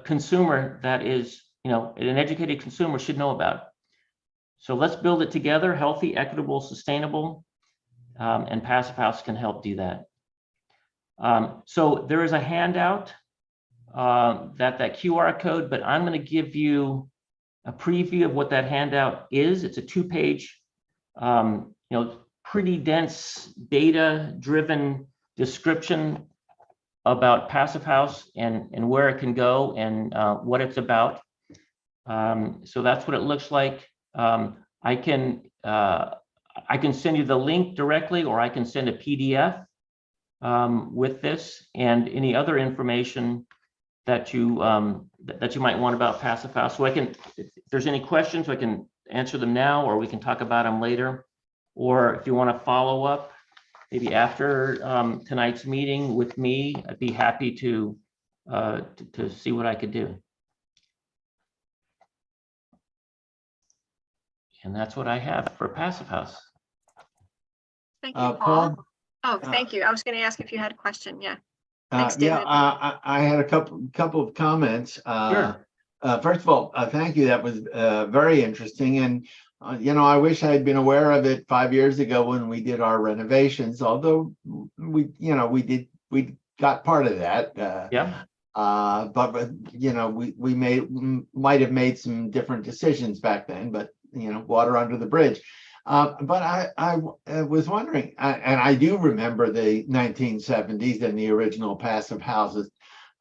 consumer that is, you know, an educated consumer should know about. So let's build it together, healthy, equitable, sustainable, and passive house can help do that. So there is a handout, that QR code, but I'm going to give you a preview of what that handout is. It's a 2-page, you know, pretty dense data-driven description about passive house and where it can go and what it's about. So that's what it looks like. I can send you the link directly, or I can send a PDF with this and any other information that you might want about passive house. So if there's any questions, I can answer them now, or we can talk about them later. Or if you want to follow up, maybe after tonight's meeting with me, I'd be happy to see what I could do. And that's what I have for Passive House. Thank you, Paul. Paul? Oh, thank you. I was going to ask if you had a question. Yeah. Thanks, David. I had a couple of comments. Sure. First of all, thank you. That was very interesting. And, I wish I had been aware of it 5 years ago when we did our renovations, although we got part of that. Yeah. But we might have made some different decisions back then, but water under the bridge. But I was wondering, and I do remember the 1970s and the original passive houses,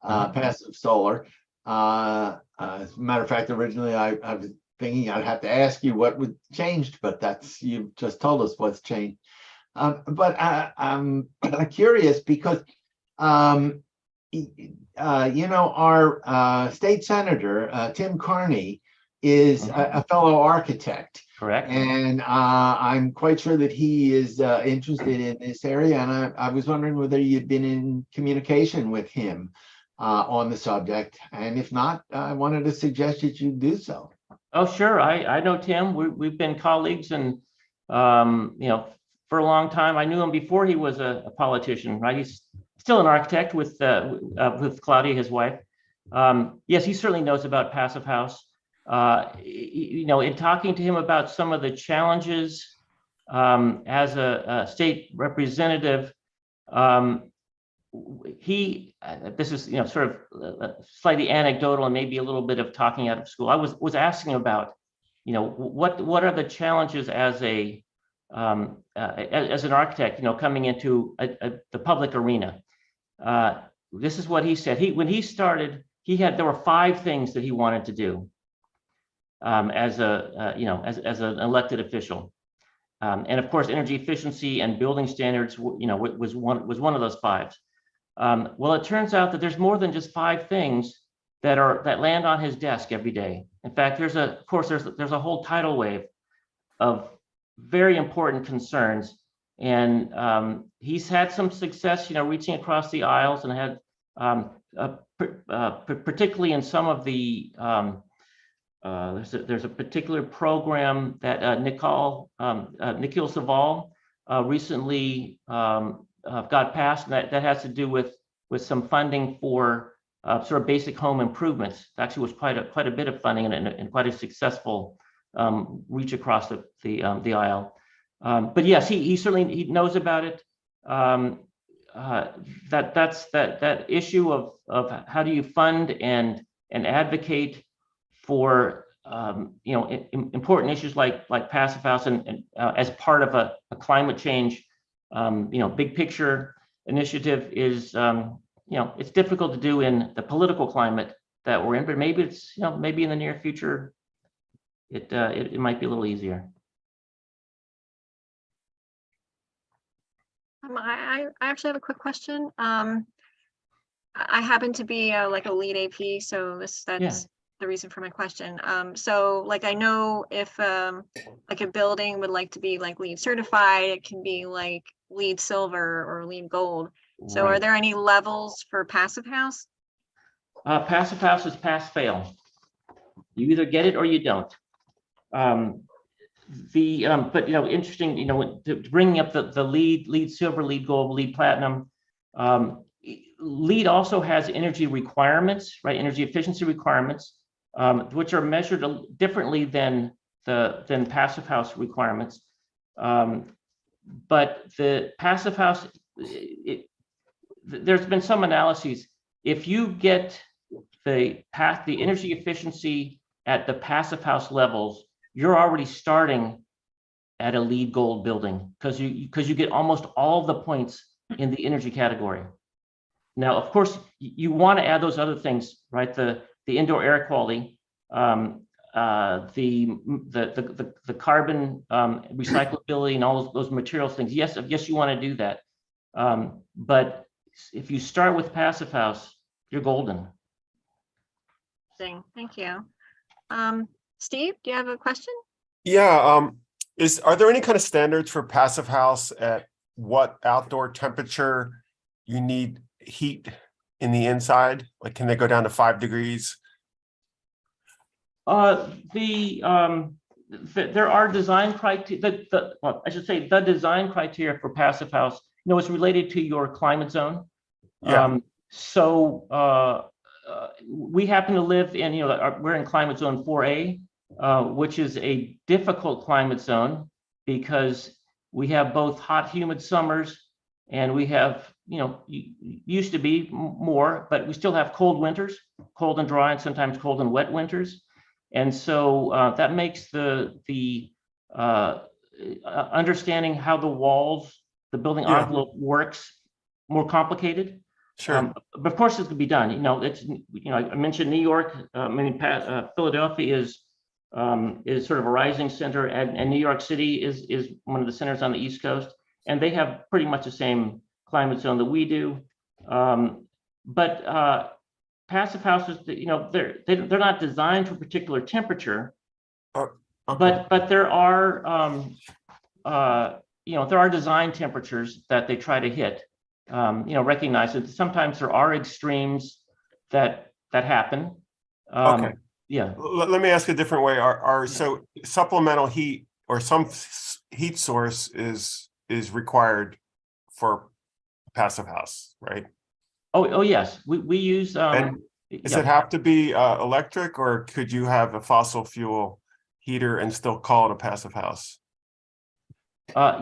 passive solar. As a matter of fact, originally I was thinking I'd have to ask you what would changed, but you've just told us what's changed. But I'm curious because our state senator, Tim Carney, is a fellow architect. Correct. And I'm quite sure that he is interested in this area. And I was wondering whether you'd been in communication with him on the subject. And if not, I wanted to suggest that you do so. Oh, sure. I know Tim. We've been colleagues, and for a long time. I knew him before he was a politician. Right? He's still an architect with Claudia, his wife. Yes, he certainly knows about Passive House. In talking to him about some of the challenges as a state representative, this is sort of slightly anecdotal and maybe a little bit of talking out of school. I was asking about what are the challenges as an architect coming into the public arena. This is what he said. When he started, there were 5 things that he wanted to do as an elected official. And of course, energy efficiency and building standards, was one of those 5. Well, it turns out that there's more than just 5 things that land on his desk every day. In fact, there's a whole tidal wave of very important concerns, and he's had some success, reaching across the aisles, and had particularly in some of the there's a particular program that Nikhil Saval recently got passed, and that has to do with some funding for sort of basic home improvements. It actually was quite a bit of funding and quite a successful reach across the aisle. But yes, he certainly knows about it. That issue of how do you fund and advocate for important issues like Passive House and as part of a climate change big picture initiative is it's difficult to do in the political climate that we're in, but maybe it's maybe in the near future it might be a little easier. I actually have a quick question. I happen to be like a lead AP, so that's the reason for my question. So like I know if like a building would like to be like LEED certified, it can be like LEED silver or LEED gold. So Right. Are there any levels for Passive House? Passive House is pass fail. You either get it or you don't. But interesting, to bringing up the LEED silver, LEED gold, LEED platinum. LEED also has energy requirements, right? Energy efficiency requirements, which are measured differently than Passive House requirements. But the Passive House, there's been some analyses. If you get the energy efficiency at the Passive House levels, you're already starting at a LEED gold building because you get almost all of the points in the energy category. Now, of course, you want to add those other things, right? The indoor air quality, the carbon recyclability, and all those materials things. Yes, you want to do that. But if you start with Passive House, you're golden. Thank you. Steve, do you have a question? Yeah. Are there any kind of standards for Passive House at what outdoor temperature you need heat in the inside? Like, can they go down to 5 degrees? there are design criteria, well, I should say the design criteria for passive house, is related to your climate zone. Yeah. We happen to live in, we're in climate zone 4A, which is a difficult climate zone because we have both hot, humid summers and we have, used to be more, but we still have cold winters, cold and dry, and sometimes cold and wet winters. And so that makes the understanding how the walls, the building envelope works more complicated. Sure. But of course, it could be done. I mentioned New York. Philadelphia is sort of a rising center, and New York City is one of the centers on the East Coast, and they have pretty much the same climate zone that we do. But passive houses, they're not designed for a particular temperature. Okay. But there are there are design temperatures that they try to hit. Recognize that sometimes there are extremes that happen. Okay. Yeah. Let me ask a different way. So supplemental heat or some heat source is required for passive house, right? Oh yes, we use. And does it have to be electric, or could you have a fossil fuel heater and still call it a passive house?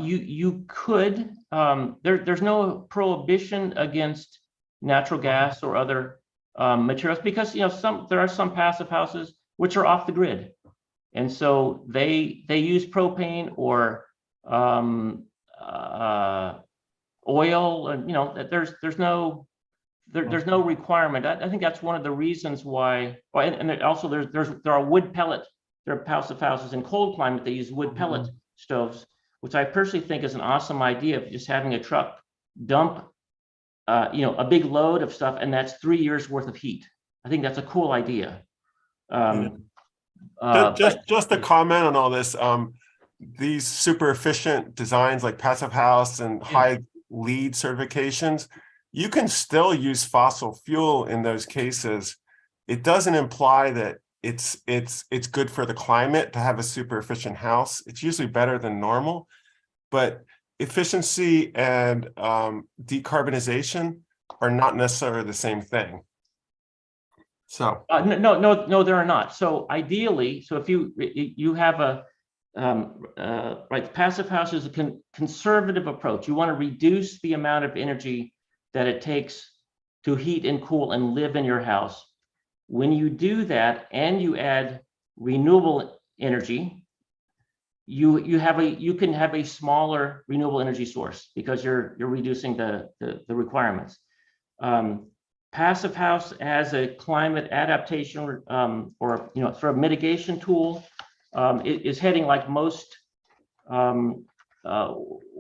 You could. There's no prohibition against natural gas or other materials, because there are some passive houses which are off the grid, and so they use propane or oil, and there's no requirement. I think that's one of the reasons why. And also there are wood pellet. There are passive houses in cold climate. They use wood pellet stoves, which I personally think is an awesome idea of just having a truck dump, a big load of stuff, and that's 3 years worth of heat. I think that's a cool idea. Just a comment on all this. These super efficient designs like passive house and high LEED certifications, you can still use fossil fuel in those cases. It doesn't imply that it's good for the climate to have a super efficient house. It's usually better than normal, but efficiency and decarbonization are not necessarily the same thing. So no, there are not. So ideally, if you have a right, passive house is a conservative approach. You want to reduce the amount of energy that it takes to heat and cool and live in your house. When you do that and you add renewable energy, you can have a smaller renewable energy source because you're reducing the requirements. Passive house as a climate adaptation or sort of mitigation tool is heading, like most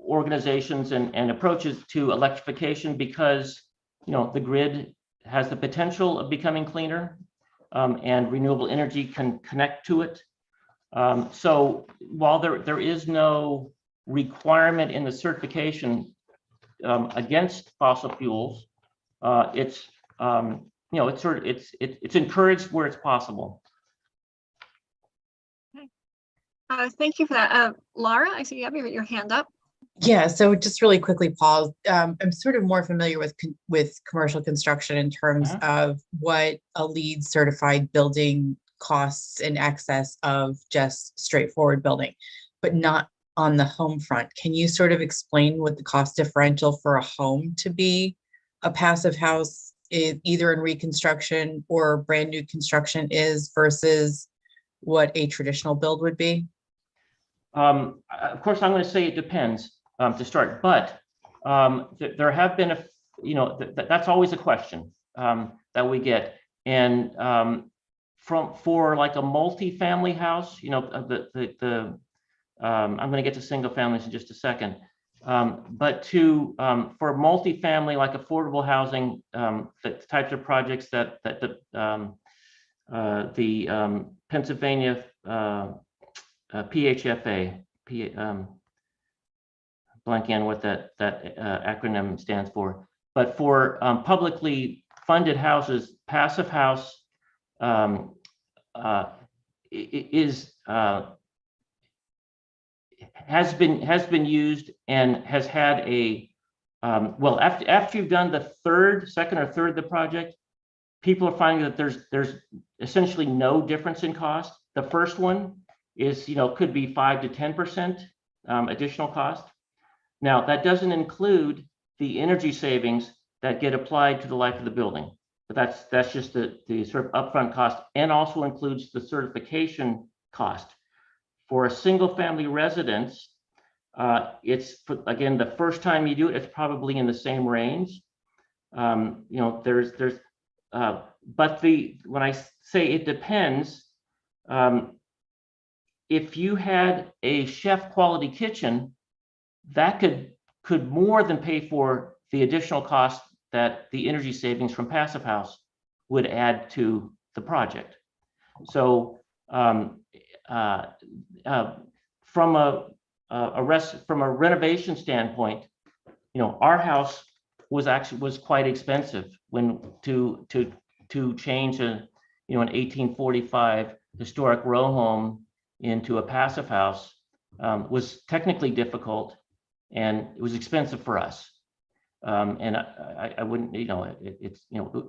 organizations and approaches, to electrification, because the grid has the potential of becoming cleaner, and renewable energy can connect to it. So while there is no requirement in the certification against fossil fuels, it's encouraged where it's possible. Thank you for that. Laura, I see you have your hand up. Yeah, so just really quickly, Paul, I'm sort of more familiar with commercial construction in terms of what a LEED certified building costs in excess of just straightforward building, but not on the home front. Can you sort of explain what the cost differential for a home to be a passive house, either in reconstruction or brand new construction, is versus what a traditional build would be? Of course, I'm going to say it depends to start, but there have been that's always a question that we get, and for like a multi-family house, I'm going to get to single families in just a second, but for multi-family, like affordable housing, the types of projects that the Pennsylvania PHFA, blanking on what that acronym stands for, but for publicly funded houses, passive house is has been used and has had a, well, after you've done the second or third of the project, people are finding that there's essentially no difference in cost. The first one is, could be 5 to 10% additional cost. Now, that doesn't include the energy savings that get applied to the life of the building. But that's just the sort of upfront cost, and also includes the certification cost. For a single family residence, it's, again, the first time you do it, it's probably in the same range. But when I say it depends, if you had a chef quality kitchen, that could more than pay for the additional cost that the energy savings from Passive House would add to the project. So from a renovation standpoint, our house was quite expensive when to change an 1845 historic row home into a Passive House was technically difficult, and it was expensive for us. And I wouldn't, it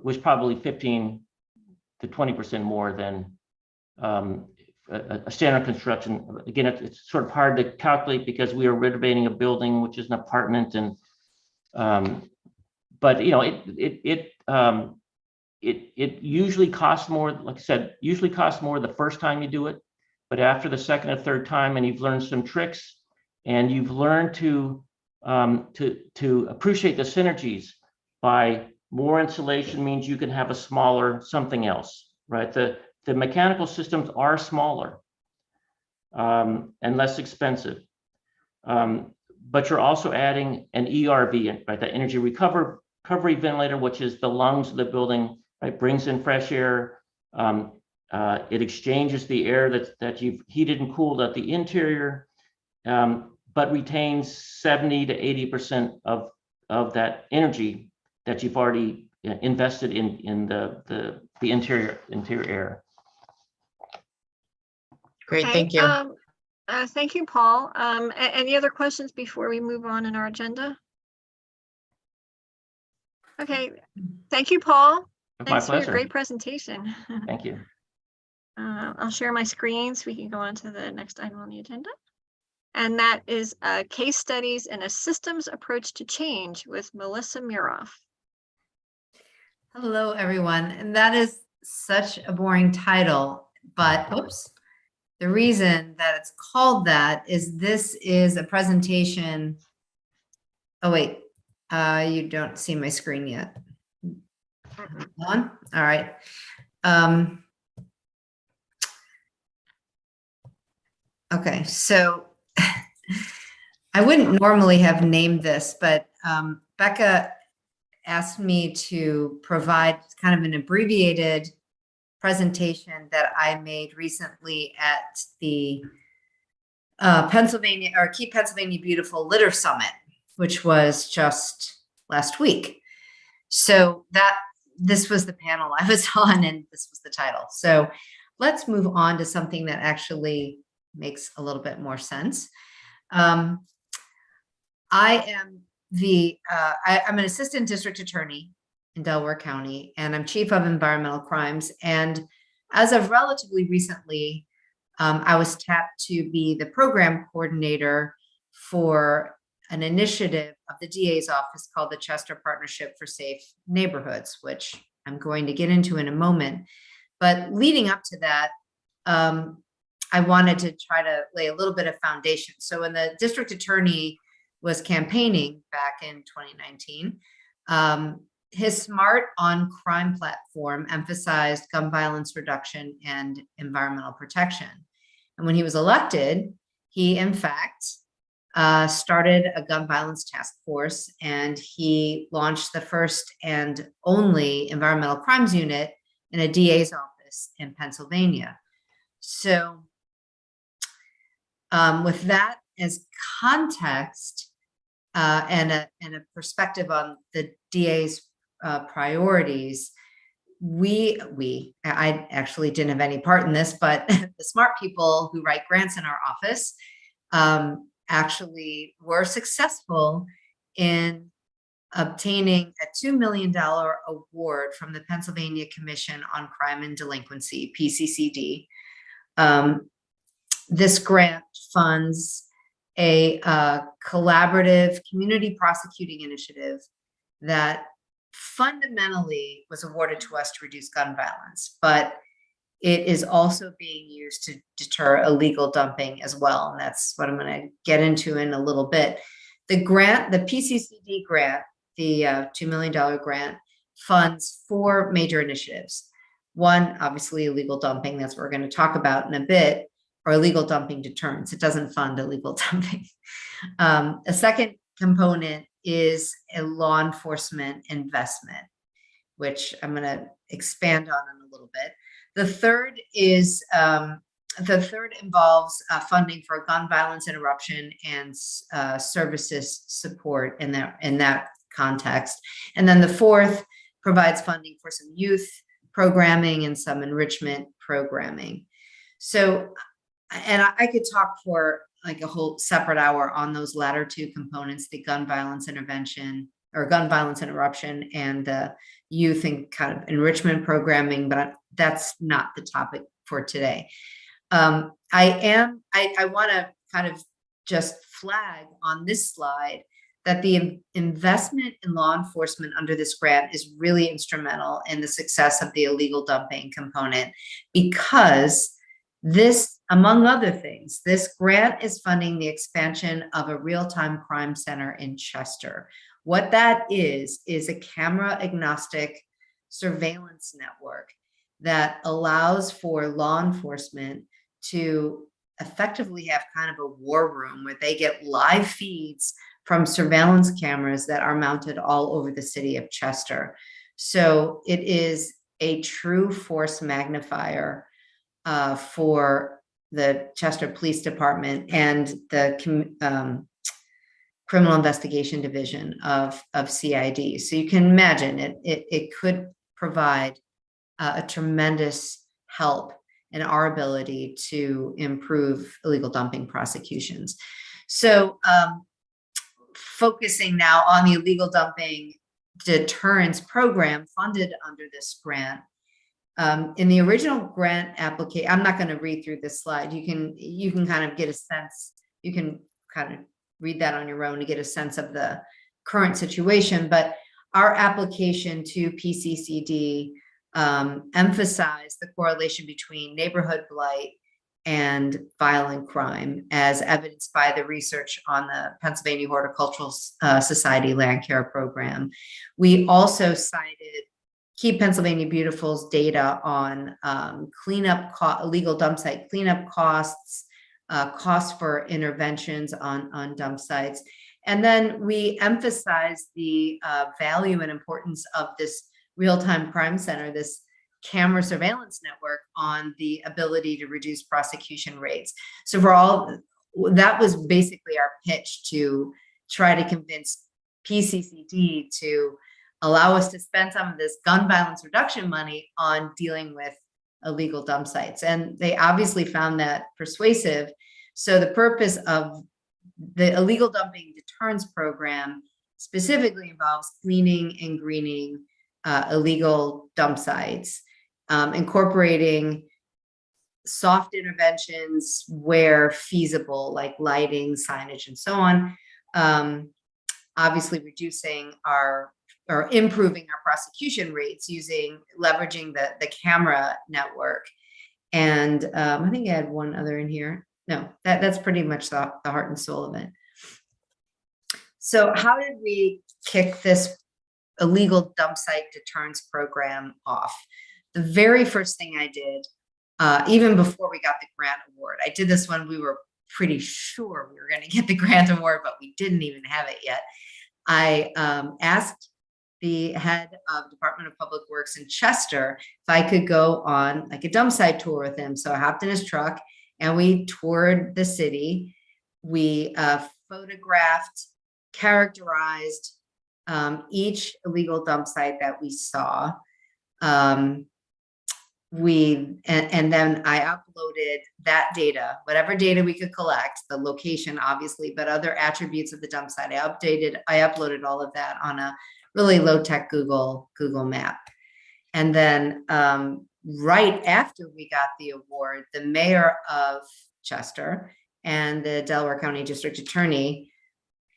was probably 15 to 20% more than a standard construction. Again, it's sort of hard to calculate because we are renovating a building, which is an apartment, and but it usually costs more. Like I said, usually costs more the first time you do it, but after the second or third time, and you've learned some tricks, and you've learned to appreciate the synergies. By more insulation means you can have a smaller something else, right? The mechanical systems are smaller and less expensive, but you're also adding an ERV, right? The energy recovery ventilator, which is the lungs of the building, right? Brings in fresh air. It exchanges the air that you've heated and cooled at the interior, but retains 70 to 80% of that energy that you've already invested in the interior air. Great, Okay, thank you. Thank you, Paul. Any other questions before we move on in our agenda? Okay, thank you, Paul. My Thanks for your pleasure. great presentation. Thank you. I'll share my screen so we can go on to the next item on the agenda. And that is case studies and a systems approach to change with Melissa Muroff. Hello, everyone. And that is such a boring title, but oops. The reason that it's called that is this is a presentation. Oh, wait, you don't see my screen yet. On? All right. Okay, so I wouldn't normally have named this, but Becca asked me to provide kind of an abbreviated presentation that I made recently at the Keep Pennsylvania Beautiful Litter Summit, which was just last week. So this was the panel I was on, and this was the title. So let's move on to something that actually makes a little bit more sense. I'm an assistant district attorney in Delaware County, and I'm chief of environmental crimes. And as of relatively recently, I was tapped to be the program coordinator for an initiative of the DA's office called the Chester Partnership for Safe Neighborhoods, which I'm going to get into in a moment. But leading up to that, I wanted to try to lay a little bit of foundation. So when the district attorney was campaigning back in 2019, his Smart on Crime platform emphasized gun violence reduction and environmental protection. And when he was elected, he in fact started a gun violence task force, and he launched the first and only environmental crimes unit in a DA's office in Pennsylvania. So with that as context and a perspective on the DA's priorities, I actually didn't have any part in this, but the smart people who write grants in our office actually were successful in obtaining a $2 million award from the Pennsylvania Commission on Crime and Delinquency, PCCD. This grant funds a collaborative community prosecuting initiative that fundamentally was awarded to us to reduce gun violence, but it is also being used to deter illegal dumping as well. And that's what I'm going to get into in a little bit. The grant, the PCCD grant, the $2 million grant, funds 4 major initiatives. One, obviously, illegal dumping. That's what we're going to talk about in a bit, or illegal dumping deterrence. It doesn't fund illegal dumping. A second component is a law enforcement investment, which I'm going to expand on in a little bit. The third is involves funding for gun violence interruption and services support in that context. And then the fourth provides funding for some youth programming and some enrichment programming. So, and I could talk for like a whole separate hour on those latter 2 components, the gun violence intervention or gun violence interruption and the youth and kind of enrichment programming, but that's not the topic for today. I want to kind of just flag on this slide that the investment in law enforcement under this grant is really instrumental in the success of the illegal dumping component, because this, among other things, this grant is funding the expansion of a real-time crime center in Chester. What that is a camera agnostic surveillance network that allows for law enforcement to effectively have kind of a war room where they get live feeds from surveillance cameras that are mounted all over the city of Chester. So it is a true force magnifier for the Chester Police Department and the Criminal Investigation Division of CID. So you can imagine it could provide a tremendous help in our ability to improve illegal dumping prosecutions. So focusing now on the illegal dumping deterrence program funded under this grant. In the original grant application, I'm not going to read through this slide. You can kind of get a sense, you can kind of read that on your own to get a sense of the current situation, but our application to PCCD emphasized the correlation between neighborhood blight and violent crime, as evidenced by the research on the Pennsylvania Horticultural Society Land Care Program. We also cited Keep Pennsylvania Beautiful's data on illegal dump site cleanup costs, costs for interventions on dump sites. And then we emphasized the value and importance of this real-time crime center, this camera surveillance network, on the ability to reduce prosecution rates. So that was basically our pitch to try to convince PCCD to allow us to spend some of this gun violence reduction money on dealing with illegal dump sites. And they obviously found that persuasive. So the purpose of the illegal dumping deterrence program specifically involves cleaning and greening illegal dump sites, incorporating soft interventions where feasible, like lighting, signage, and so on. Obviously reducing or improving our prosecution rates leveraging the camera network. And I think I had one other in here. No, that's pretty much the heart and soul of it. So how did we kick this illegal dump site deterrence program off? The very first thing I did, even before we got the grant award, I did this when we were pretty sure we were going to get the grant award, but we didn't even have it yet. I asked the head of Department of Public Works in Chester if I could go on like a dump site tour with him. So I hopped in his truck and we toured the city. We photographed, characterized each illegal dump site that we saw. and then I uploaded that data, whatever data we could collect, the location obviously, but other attributes of the dump site. I uploaded all of that on a really low tech Google map. And then right after we got the award, the mayor of Chester and the Delaware County District Attorney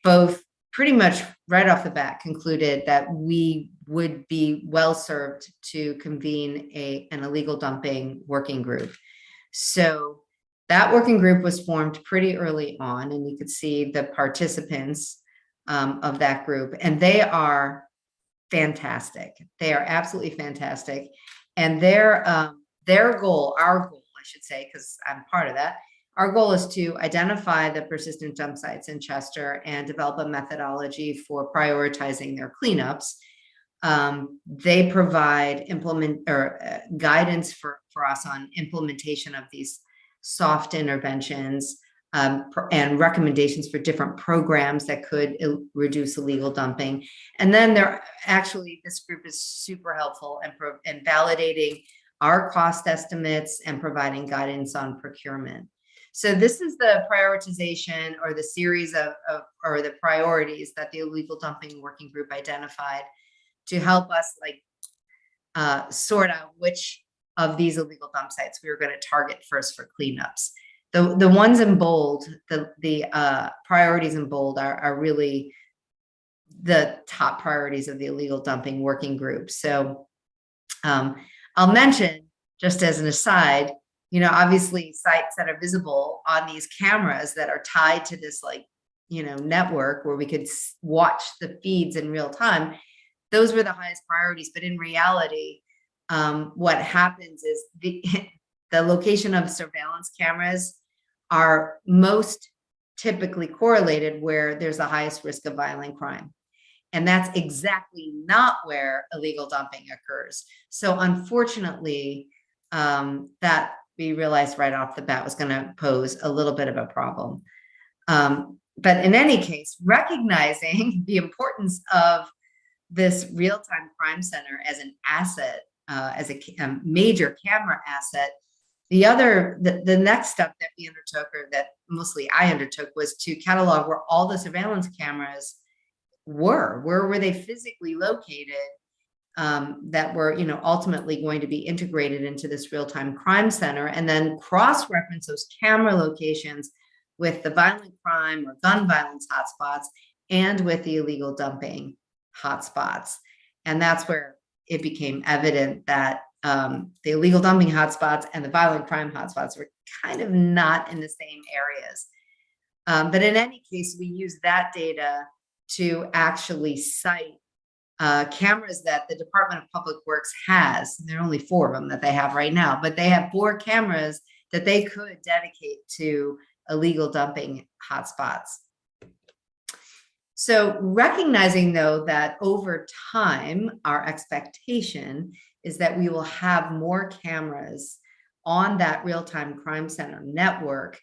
both pretty much right off the bat concluded that we would be well served to convene an illegal dumping working group. So that working group was formed pretty early on, and you could see the participants of that group, and they are fantastic. They are absolutely fantastic. And their goal, our goal, I should say, because I'm part of that, our goal is to identify the persistent dump sites in Chester and develop a methodology for prioritizing their cleanups. They provide guidance for us on implementation of these soft interventions and recommendations for different programs that could reduce illegal dumping. And then this group is super helpful in validating our cost estimates and providing guidance on procurement. So this is the prioritization or the series or the priorities that the illegal dumping working group identified to help us sort out which of these illegal dump sites we were going to target first for cleanups. The ones in bold, the priorities in bold are really the top priorities of the illegal dumping working group. So I'll mention, just as an aside, obviously sites that are visible on these cameras that are tied to this network where we could watch the feeds in real time, those were the highest priorities. But in reality, what happens is the location of surveillance cameras are most typically correlated where there's the highest risk of violent crime. And that's exactly not where illegal dumping occurs. So unfortunately, that we realized right off the bat was going to pose a little bit of a problem. But in any case, recognizing the importance of this real-time crime center as an asset, as a major camera asset, the next step that we undertook, or that mostly I undertook, was to catalog where all the surveillance cameras were. Where were they physically located that were, ultimately going to be integrated into this real-time crime center, and then cross-reference those camera locations with the violent crime or gun violence hotspots and with the illegal dumping hotspots. And that's where it became evident that the illegal dumping hotspots and the violent crime hotspots were kind of not in the same areas. But in any case, we use that data to actually cite cameras that the Department of Public Works has. There are only 4 of them that they have right now, but they have 4 cameras that they could dedicate to illegal dumping hotspots. So recognizing, though, that over time, our expectation is that we will have more cameras on that real-time crime center network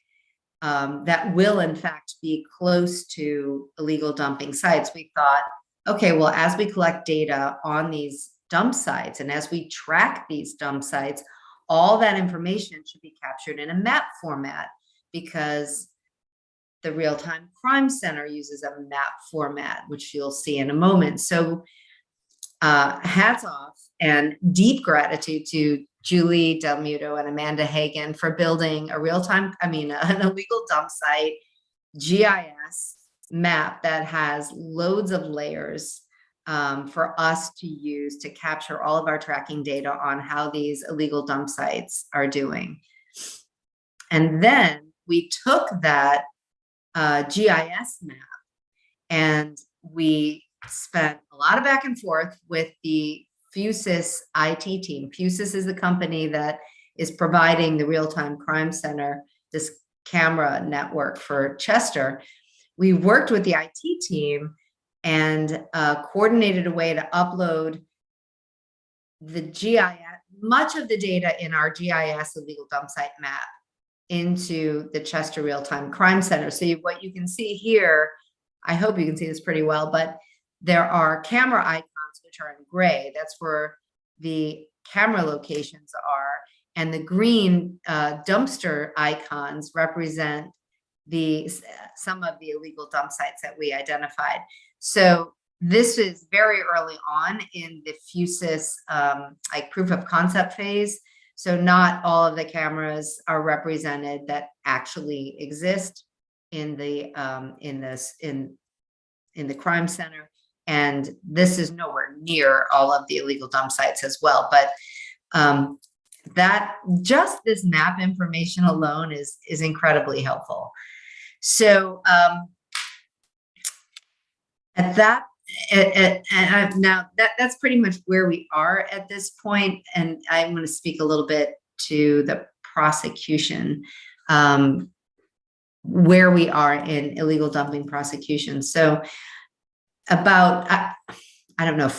that will, in fact, be close to illegal dumping sites, we thought, okay, well, as we collect data on these dump sites and as we track these dump sites, all that information should be captured in a map format, because the real-time crime center uses a map format, which you'll see in a moment. So hats off and deep gratitude to Julie Del Muto and Amanda Hagan for building an illegal dump site GIS map that has loads of layers for us to use to capture all of our tracking data on how these illegal dump sites are doing. And then we took that GIS map and we spent a lot of back and forth with the Fusus IT team. Fusus is the company that is providing the real-time crime center, this camera network for Chester. We worked with the IT team and coordinated a way to upload the GIS, much of the data in our GIS illegal dump site map, into the Chester Real-Time Crime Center. So what you can see here, I hope you can see this pretty well, but there are camera icons which are in gray. That's where the camera locations are, and the green dumpster icons represent some of the illegal dump sites that we identified. So this is very early on in the FUSIS like proof of concept phase. So not all of the cameras are represented that actually exist in the crime center, and this is nowhere near all of the illegal dump sites as well. But that just this map information alone is incredibly helpful. So now that's pretty much where we are at this point, and I'm going to speak a little bit to the prosecution, where we are in illegal dumping prosecution. So about I don't know,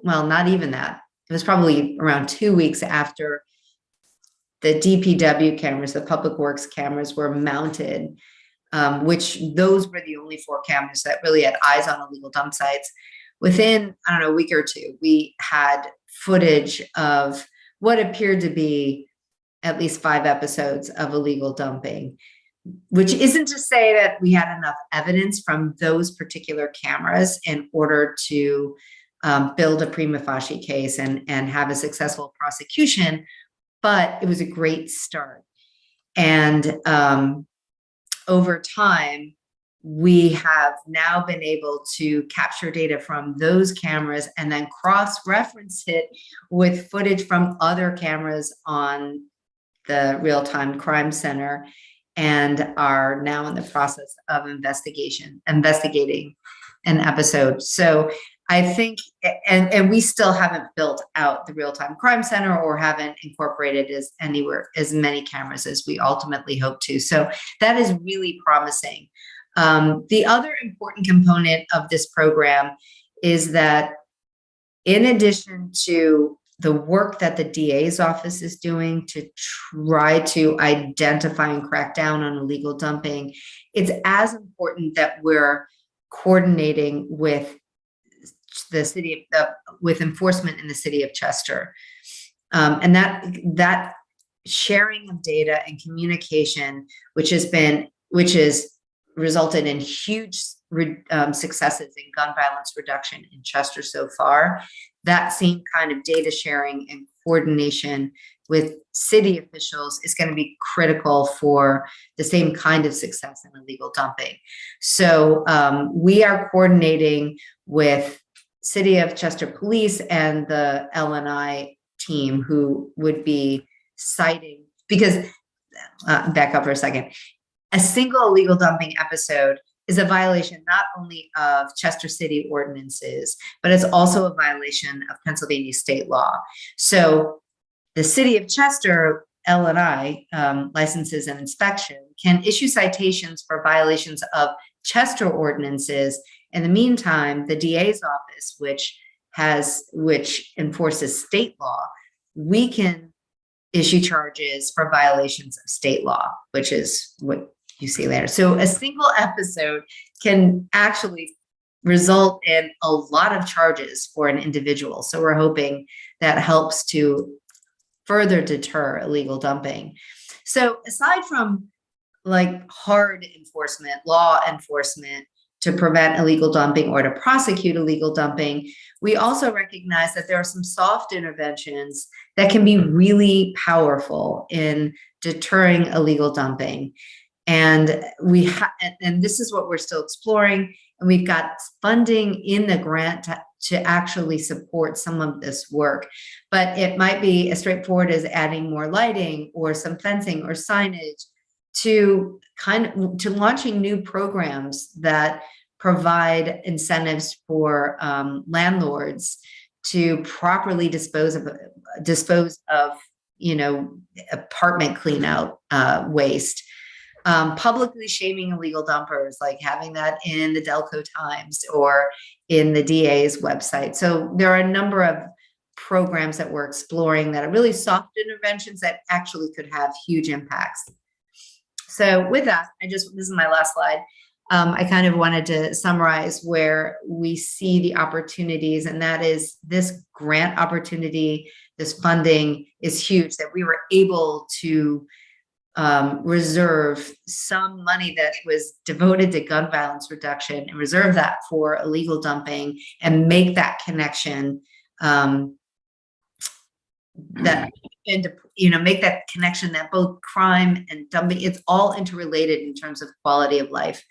well, not even that. It was probably around 2 weeks after the DPW cameras, the public works cameras, were mounted, which those were the only 4 cameras that really had eyes on illegal dump sites. Within, I don't know, a week or two, we had footage of what appeared to be at least 5 episodes of illegal dumping, which isn't to say that we had enough evidence from those particular cameras in order to build a prima facie case and have a successful prosecution, but it was a great start. And over time, we have now been able to capture data from those cameras and then cross-reference it with footage from other cameras on the real-time crime center, and are now in the process of investigating an episode. So I think, and we still haven't built out the real-time crime center or haven't incorporated as many cameras as we ultimately hope to. So that is really promising. The other important component of this program is that in addition to the work that the DA's office is doing to try to identify and crack down on illegal dumping, it's as important that we're coordinating with with enforcement in the city of Chester. And that sharing of data and communication, which has resulted in huge successes in gun violence reduction in Chester so far, that same kind of data sharing and coordination with city officials is going to be critical for the same kind of success in illegal dumping. So we are coordinating with City of Chester Police and the LNI team, who would be citing, because back up for a second, a single illegal dumping episode is a violation not only of Chester City ordinances, but it's also a violation of Pennsylvania state law. So the City of Chester LNI licenses and inspection can issue citations for violations of Chester ordinances. In the meantime, the DA's office, which enforces state law, we can issue charges for violations of state law, which is what you see there. So a single episode can actually result in a lot of charges for an individual. So we're hoping that helps to further deter illegal dumping. So aside from like hard enforcement, law enforcement to prevent illegal dumping or to prosecute illegal dumping, we also recognize that there are some soft interventions that can be really powerful in deterring illegal dumping. And and this is what we're still exploring. And we've got funding in the grant to actually support some of this work. But it might be as straightforward as adding more lighting or some fencing or signage to launching new programs that provide incentives for landlords to properly dispose of apartment clean out waste. Publicly shaming illegal dumpers, like having that in the Delco Times or in the DA's website. So there are a number of programs that we're exploring that are really soft interventions that actually could have huge impacts. So with that, this is my last slide. I kind of wanted to summarize where we see the opportunities, and that is this grant opportunity, this funding is huge, that we were able to reserve some money that was devoted to gun violence reduction and reserve that for illegal dumping and make that connection that and make that connection that both crime and dumping, it's all interrelated in terms of quality of life.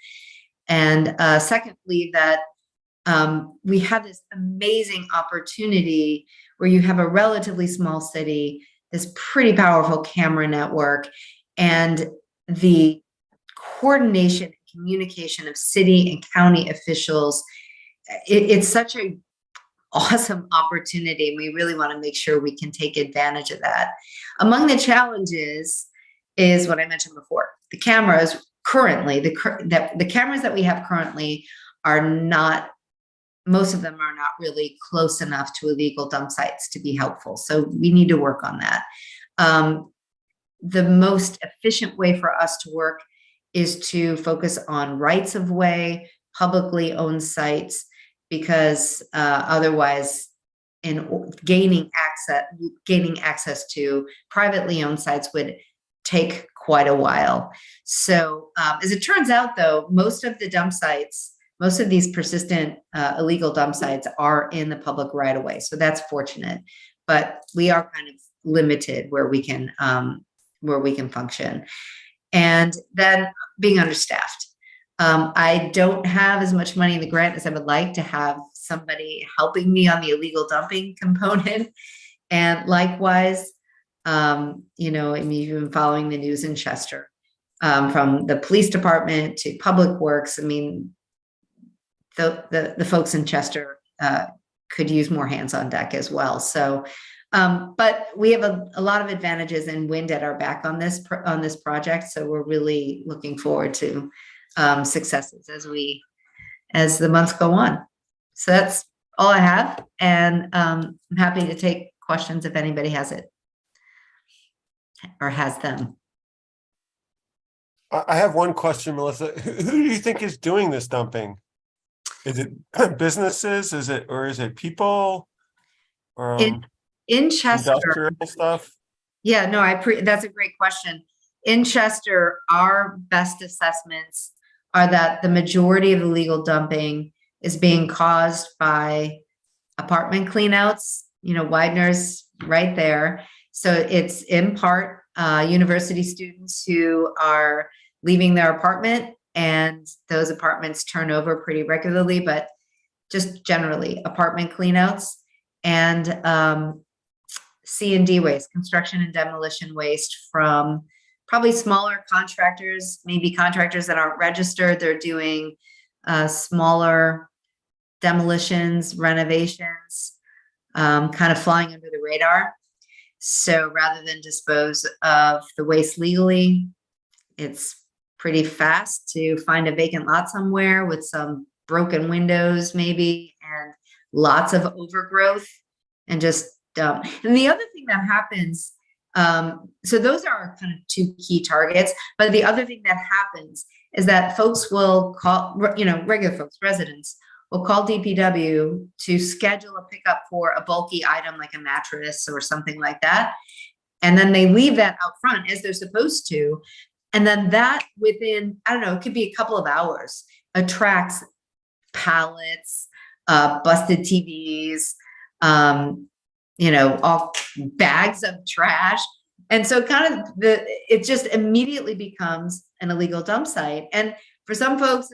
And secondly, that we have this amazing opportunity where you have a relatively small city, this pretty powerful camera network, and the coordination and communication of city and county officials. It's such a awesome opportunity. We really want to make sure we can take advantage of that. Among the challenges is what I mentioned before. The cameras currently, the cameras that we have currently are not, most of them are not really close enough to illegal dump sites to be helpful. So we need to work on that. The most efficient way for us to work is to focus on rights of way, publicly owned sites, because otherwise in gaining access to privately owned sites would take quite a while. So as it turns out, though, most of the dump sites, most of these persistent illegal dump sites are in the public right of way. So that's fortunate, but we are kind of limited where we can function. And then being understaffed. I don't have as much money in the grant as I would like to have somebody helping me on the illegal dumping component. And likewise, you've been following the news in Chester, from the police department to public works. I mean, the folks in Chester could use more hands on deck as well. So, but we have a lot of advantages and wind at our back on this project. So we're really looking forward to successes as the months go on. So that's all I have, and I'm happy to take questions if anybody has it or has them. I have one question, Melissa. Who do you think is doing this dumping? Is it businesses? Is it people? In Chester, industrial stuff? Yeah, no, that's a great question. In Chester, our best assessments are that the majority of illegal dumping is being caused by apartment cleanouts, Widener's right there. So it's in part university students who are leaving their apartment, and those apartments turn over pretty regularly, but just generally apartment cleanouts, and C&D waste, construction and demolition waste, from probably smaller contractors, maybe contractors that aren't registered. They're doing smaller demolitions, renovations, kind of flying under the radar. So rather than dispose of the waste legally, it's pretty fast to find a vacant lot somewhere with some broken windows maybe, and lots of overgrowth, and just dump. And the other thing that happens, so those are our kind of two key targets, but the other thing that happens is that folks will call, regular folks, residents, will call DPW to schedule a pickup for a bulky item like a mattress or something like that. And then they leave that out front as they're supposed to. And then that within, I don't know, it could be a couple of hours, attracts pallets, busted TVs, all bags of trash. And so kind of it just immediately becomes an illegal dump site. And for some folks,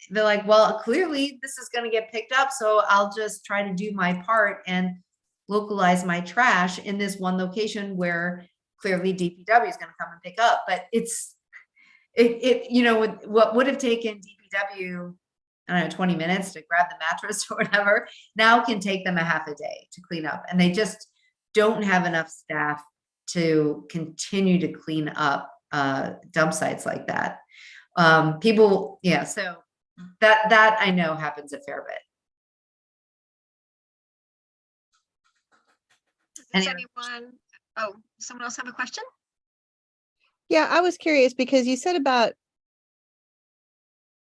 they're like, well, clearly this is going to get picked up, so I'll just try to do my part and localize my trash in this one location where clearly DPW is going to come and pick up. But what would have taken DPW, I don't know, 20 minutes to grab the mattress or whatever, now can take them a half a day to clean up. And they just don't have enough staff to continue to clean up dump sites like that. So that I know happens a fair bit. Does someone else have a question? Yeah, I was curious because you said about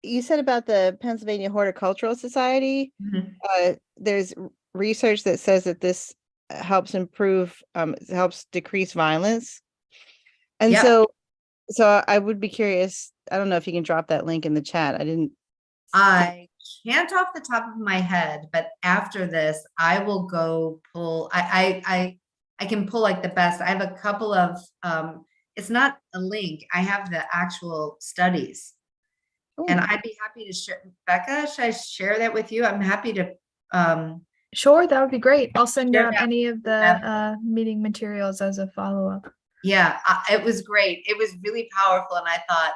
you said about the Pennsylvania Horticultural Society, Mhm. there's research that says that this helps improve, helps decrease violence. And Yeah. so I would be curious. I don't know if you can drop that link in the chat. I didn't. I can't off the top of my head, but after this, I will go pull. I can pull like the best. I have a couple of. It's not a link. I have the actual studies, and Ooh. I'd be happy to share. Becca, should I share that with you? I'm happy to. Sure, that would be great. I'll send Share out that. any of the meeting materials as a follow-up. Yeah, it was great. It was really powerful, and I thought,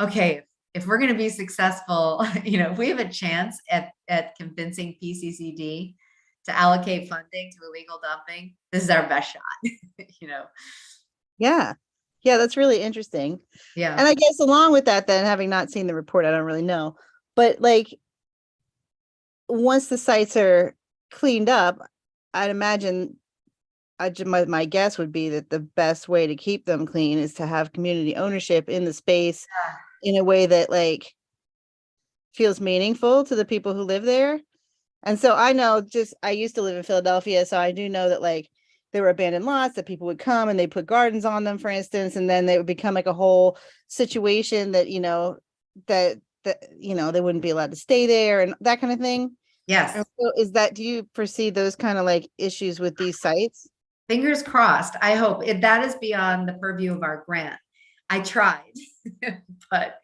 okay, if we're going to be successful, if we have a chance at convincing PCCD to allocate funding to illegal dumping, this is our best shot. Yeah. Yeah, that's really interesting. Yeah. And I guess along with that, then, having not seen the report, I don't really know. But like, once the sites are cleaned up, I'd imagine my guess would be that the best way to keep them clean is to have community ownership in the space in a way that like feels meaningful to the people who live there. And so I know, I used to live in Philadelphia, so I do know that like there were abandoned lots that people would come and they put gardens on them, for instance, and then they would become like a whole situation that, that they wouldn't be allowed to stay there and that kind of thing. Yes. And so do you foresee those kind of like issues with these sites? Fingers crossed. I hope that is beyond the purview of our grant. I tried, but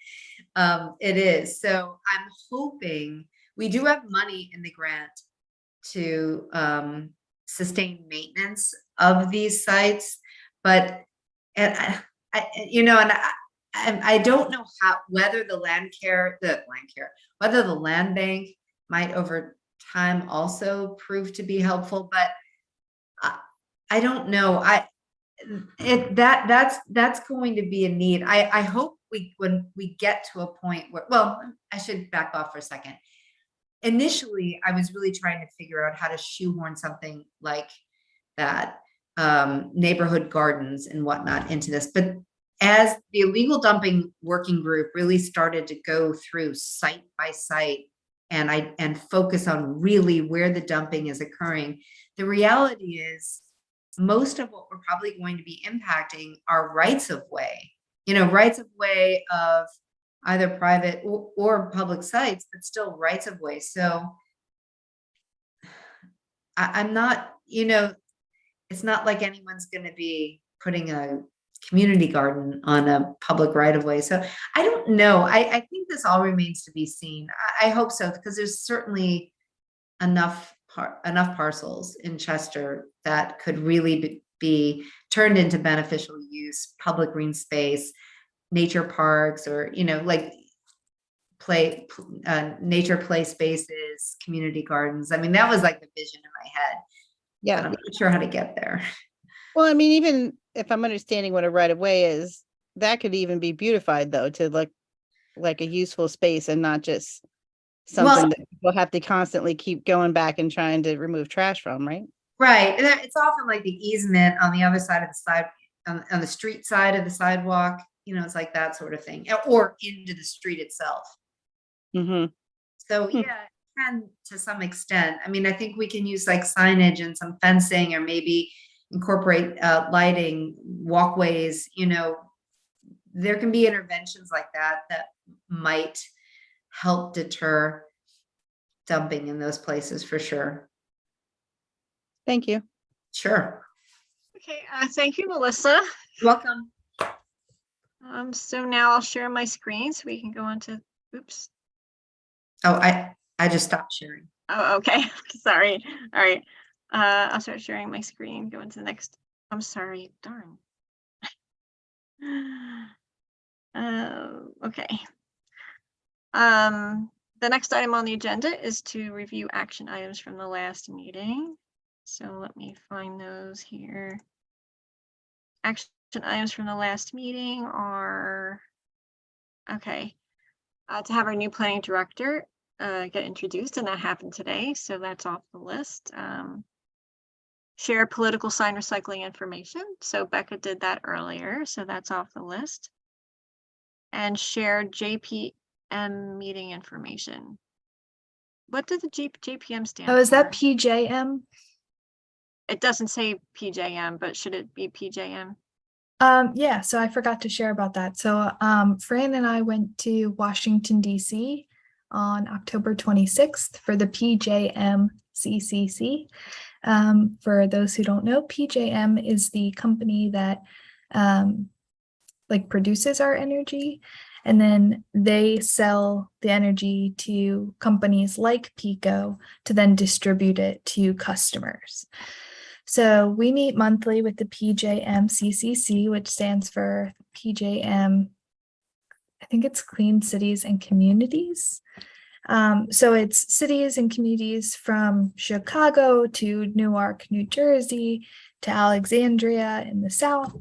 it is. So I'm hoping we do have money in the grant to sustain maintenance of these sites, but I don't know whether the whether the land bank might over time also prove to be helpful, but I don't know. That's going to be a need. I hope when we get to a point where, well, I should back off for a second. Initially, I was really trying to figure out how to shoehorn something like that, neighborhood gardens and whatnot into this. But as the illegal dumping working group really started to go through site by site and focus on really where the dumping is occurring, the reality is most of what we're probably going to be impacting are rights of way, rights of way of either private or public sites, but still rights of way. So I'm not, it's not like anyone's going to be putting a community garden on a public right of way. So I don't know. I think this all remains to be seen. I hope so, because there's certainly enough parcels in Chester that could really be turned into beneficial use, public green space, nature parks, or like nature play spaces, community gardens. I mean, that was like the vision in my head. Yeah, but I'm not sure how to get there. Well, I mean, even if I'm understanding what a right of way is, that could even be beautified though to look like a useful space and not just something that people have to constantly keep going back and trying to remove trash from, right? Right. And it's often like the easement on the other side of the side, on the street side of the sidewalk, it's like that sort of thing, or into the street itself. Mm-hmm. So yeah, it can to some extent. I mean, I think we can use like signage and some fencing, or maybe incorporate lighting, walkways, there can be interventions like that might help deter dumping in those places for sure. Thank you. Sure. Okay, thank you, Melissa. Welcome. So now I'll share my screen so we can go into, oops. Oh, I just stopped sharing. Oh, okay. Sorry. All right. I'll start sharing my screen, go into the next. I'm sorry, darn. Okay. The next item on the agenda is to review action items from the last meeting. So let me find those here. Action items from the last meeting are, okay, to have our new planning director get introduced, and that happened today. So that's off the list. Share political sign recycling information. So Becca did that earlier. So that's off the list. And share meeting information. What does the JPM stand Oh, is that for? PJM? It doesn't say PJM, but should it be PJM? Yeah, so I forgot to share about that. So Fran and I went to Washington, D.C. on October 26th for the PJM CCC. For those who don't know, PJM is the company that like produces our energy, and then they sell the energy to companies like PECO to then distribute it to customers. So we meet monthly with the PJM CCC, which stands for PJM, I think it's Clean Cities and Communities. So it's cities and communities from Chicago to Newark, New Jersey, to Alexandria in the South.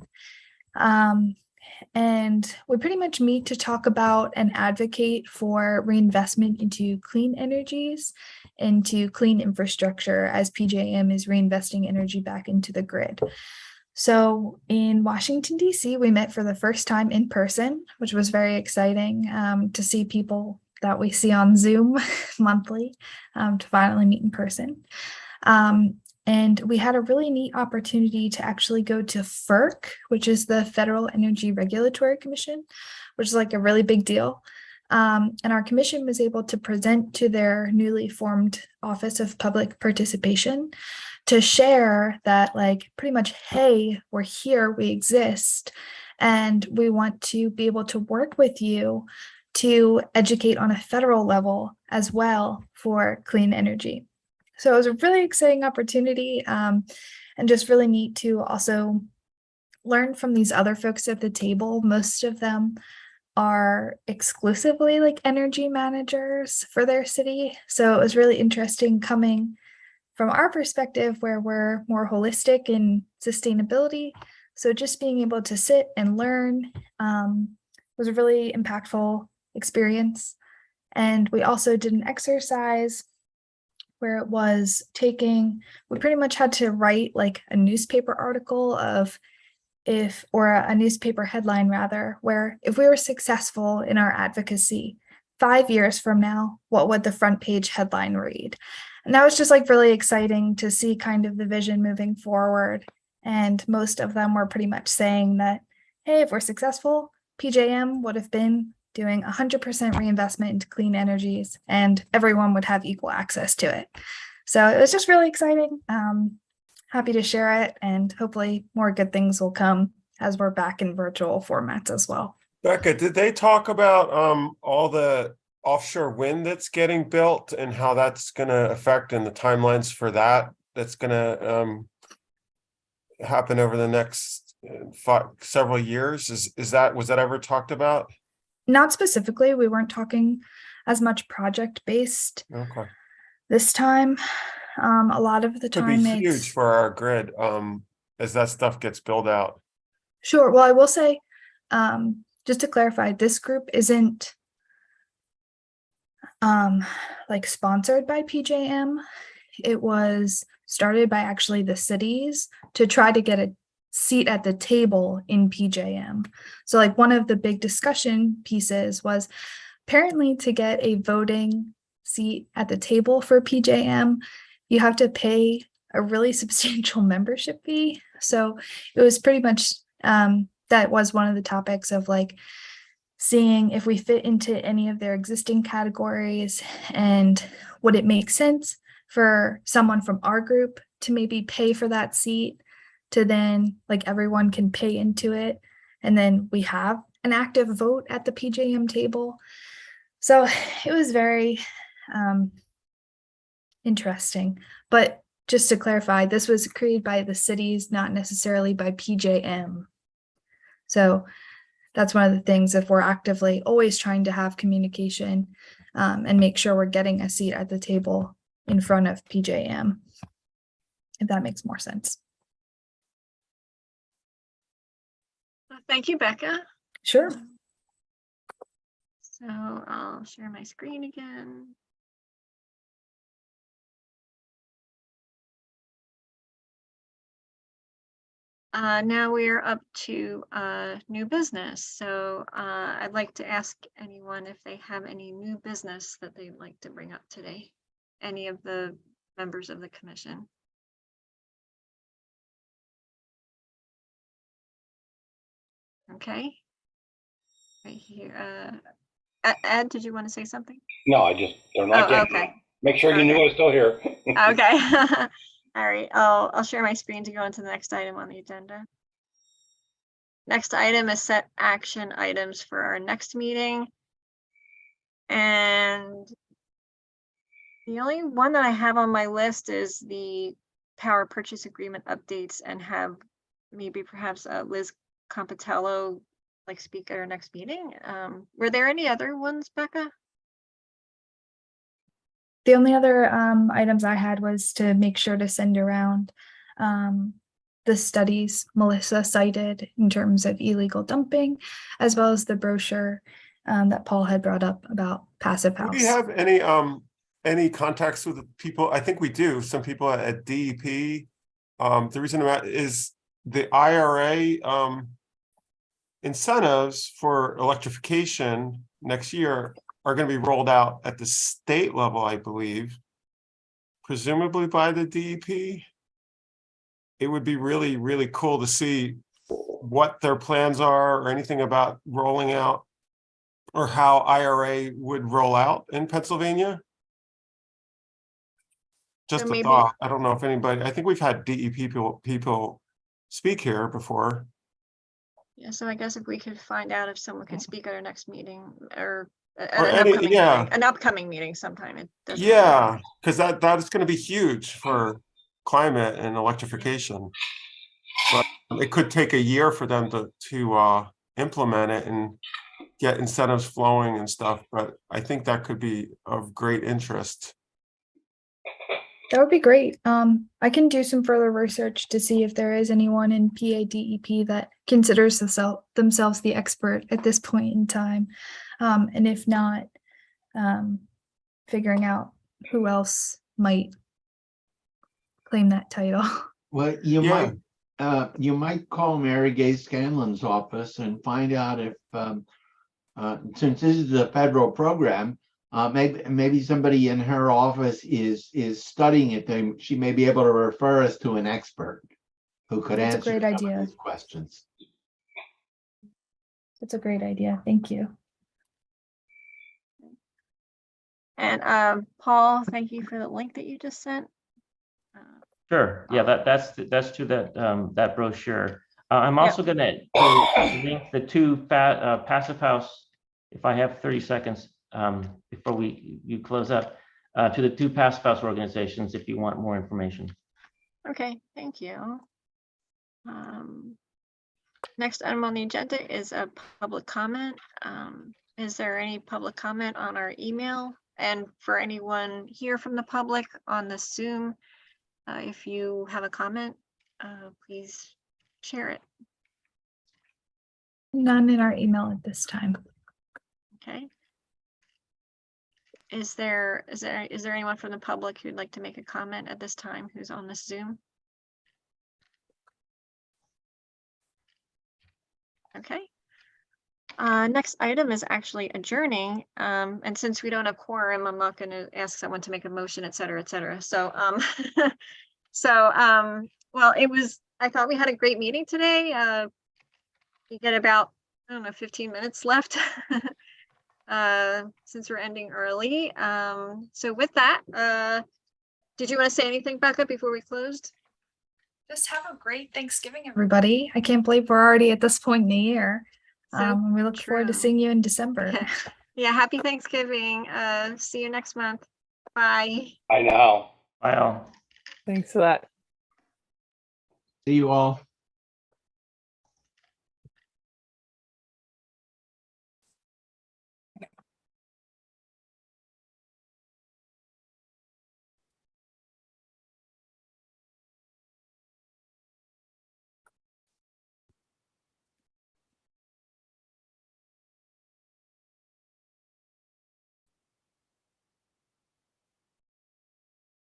And we pretty much meet to talk about and advocate for reinvestment into clean energies, into clean infrastructure, as PJM is reinvesting energy back into the grid. So in Washington, D.C., we met for the first time in person, which was very exciting to see people that we see on Zoom monthly, to finally meet in person. And we had a really neat opportunity to actually go to FERC, which is the Federal Energy Regulatory Commission, which is like a really big deal. And our commission was able to present to their newly formed Office of Public Participation to share that, like, pretty much, hey, we're here, we exist, and we want to be able to work with you to educate on a federal level as well for clean energy. So it was a really exciting opportunity, and just really neat to also learn from these other folks at the table. Most of them are exclusively like energy managers for their city. So it was really interesting coming from our perspective, where we're more holistic in sustainability. So just being able to sit and learn was a really impactful experience. And we also did an exercise where it was we pretty much had to write like a newspaper article of or a newspaper headline rather, where if we were successful in our advocacy 5 years from now, what would the front page headline read? And that was just like really exciting to see kind of the vision moving forward. And most of them were pretty much saying that, hey, if we're successful, PJM would have been doing 100% reinvestment into clean energies and everyone would have equal access to it. So it was just really exciting. Happy to share it, and hopefully more good things will come as we're back in virtual formats as well. Becca, did they talk about all the offshore wind that's getting built and how that's going to affect, and the timelines for that's going to happen over the next several years? Was that ever talked about? Not specifically. We weren't talking as much project based. Okay. This time. A lot of the time could be huge for our grid as that stuff gets built out. Sure. Well, I will say, just to clarify, this group isn't like sponsored by PJM. It was started by actually the cities to try to get a seat at the table in PJM. So like one of the big discussion pieces was apparently to get a voting seat at the table for PJM, you have to pay a really substantial membership fee. So it was pretty much, that was one of the topics of like seeing if we fit into any of their existing categories, and would it make sense for someone from our group to maybe pay for that seat, to then like everyone can pay into it. And then we have an active vote at the PJM table. So it was very, interesting. But just to clarify, this was created by the cities, not necessarily by PJM. So that's one of the things, if we're actively always trying to have communication and make sure we're getting a seat at the table in front of PJM, if that makes more sense. Thank you, Becca. Sure. So I'll share my screen again. Now we are up to new business. So I'd like to ask anyone if they have any new business that they'd like to bring up today. Any of the members of the commission. Okay. Right here. Ed, did you want to say something? No, they're not Oh, getting. okay. Make sure you knew I was still here. Okay. All right. I'll share my screen to go into the next item on the agenda. Next item is set action items for our next meeting. And the only one that I have on my list is the power purchase agreement updates, and have maybe perhaps Liz Compatello like speak at our next meeting. Were there any other ones, Becca? The only other items I had was to make sure to send around the studies Melissa cited in terms of illegal dumping, as well as the brochure that Paul had brought up about passive house. Do we have any contacts with the people? I think we do. Some people at DEP. The reason about is the IRA incentives for electrification next year are going to be rolled out at the state level, I believe, presumably by the DEP. It would be really, really cool to see what their plans are, or anything about rolling out, or how IRA would roll out in Pennsylvania. Just So a maybe- thought. I don't know if anybody, I think we've had DEP people speak here before. Yeah, so I guess if we could find out if someone could speak at our next meeting, or at Or an upcoming meeting sometime. It doesn't. Yeah, because that is going to be huge for climate and electrification. But it could take a year for them to implement it and get incentives flowing and stuff. But I think that could be of great interest. That would be great. I can do some further research to see if there is anyone in PADEP that considers themselves the expert at this point in time. And if not, figuring out who else might claim that title. Well, Yeah. you might call Mary Gay Scanlon's office and find out if, since this is a federal program, maybe somebody in her office is studying it. She may be able to refer us to an expert who could That's a answer great some idea. of these questions. That's a great idea. Thank you. And Paul, thank you for the link that you just sent. Sure. Yeah, that's to that brochure. I'm Yep. also going to link the two passive house, if I have 30 seconds before you close up, to the two passive house organizations if you want more information. Okay, thank you. Next item on the agenda is a public comment. Is there any public comment on our email? And for anyone here from the public on the Zoom, if you have a comment, please share it. None in our email at this time. Okay. Is there anyone from the public who'd like to make a comment at this time who's on this Zoom? Okay. Next item is actually adjourning. And since we don't have quorum, I'm not going to ask someone to make a motion, et cetera, et cetera. So, well, I thought we had a great meeting today. We get about, I don't know, 15 minutes left since we're ending early. So with that, did you want to say anything, Becca, before we closed? Just have a great Thanksgiving, everybody. I can't believe we're already at this point in the year. We look forward to true. seeing you in December. Yeah, happy Thanksgiving. See you next month. Bye. I know. Bye all. Thanks for that. See you all.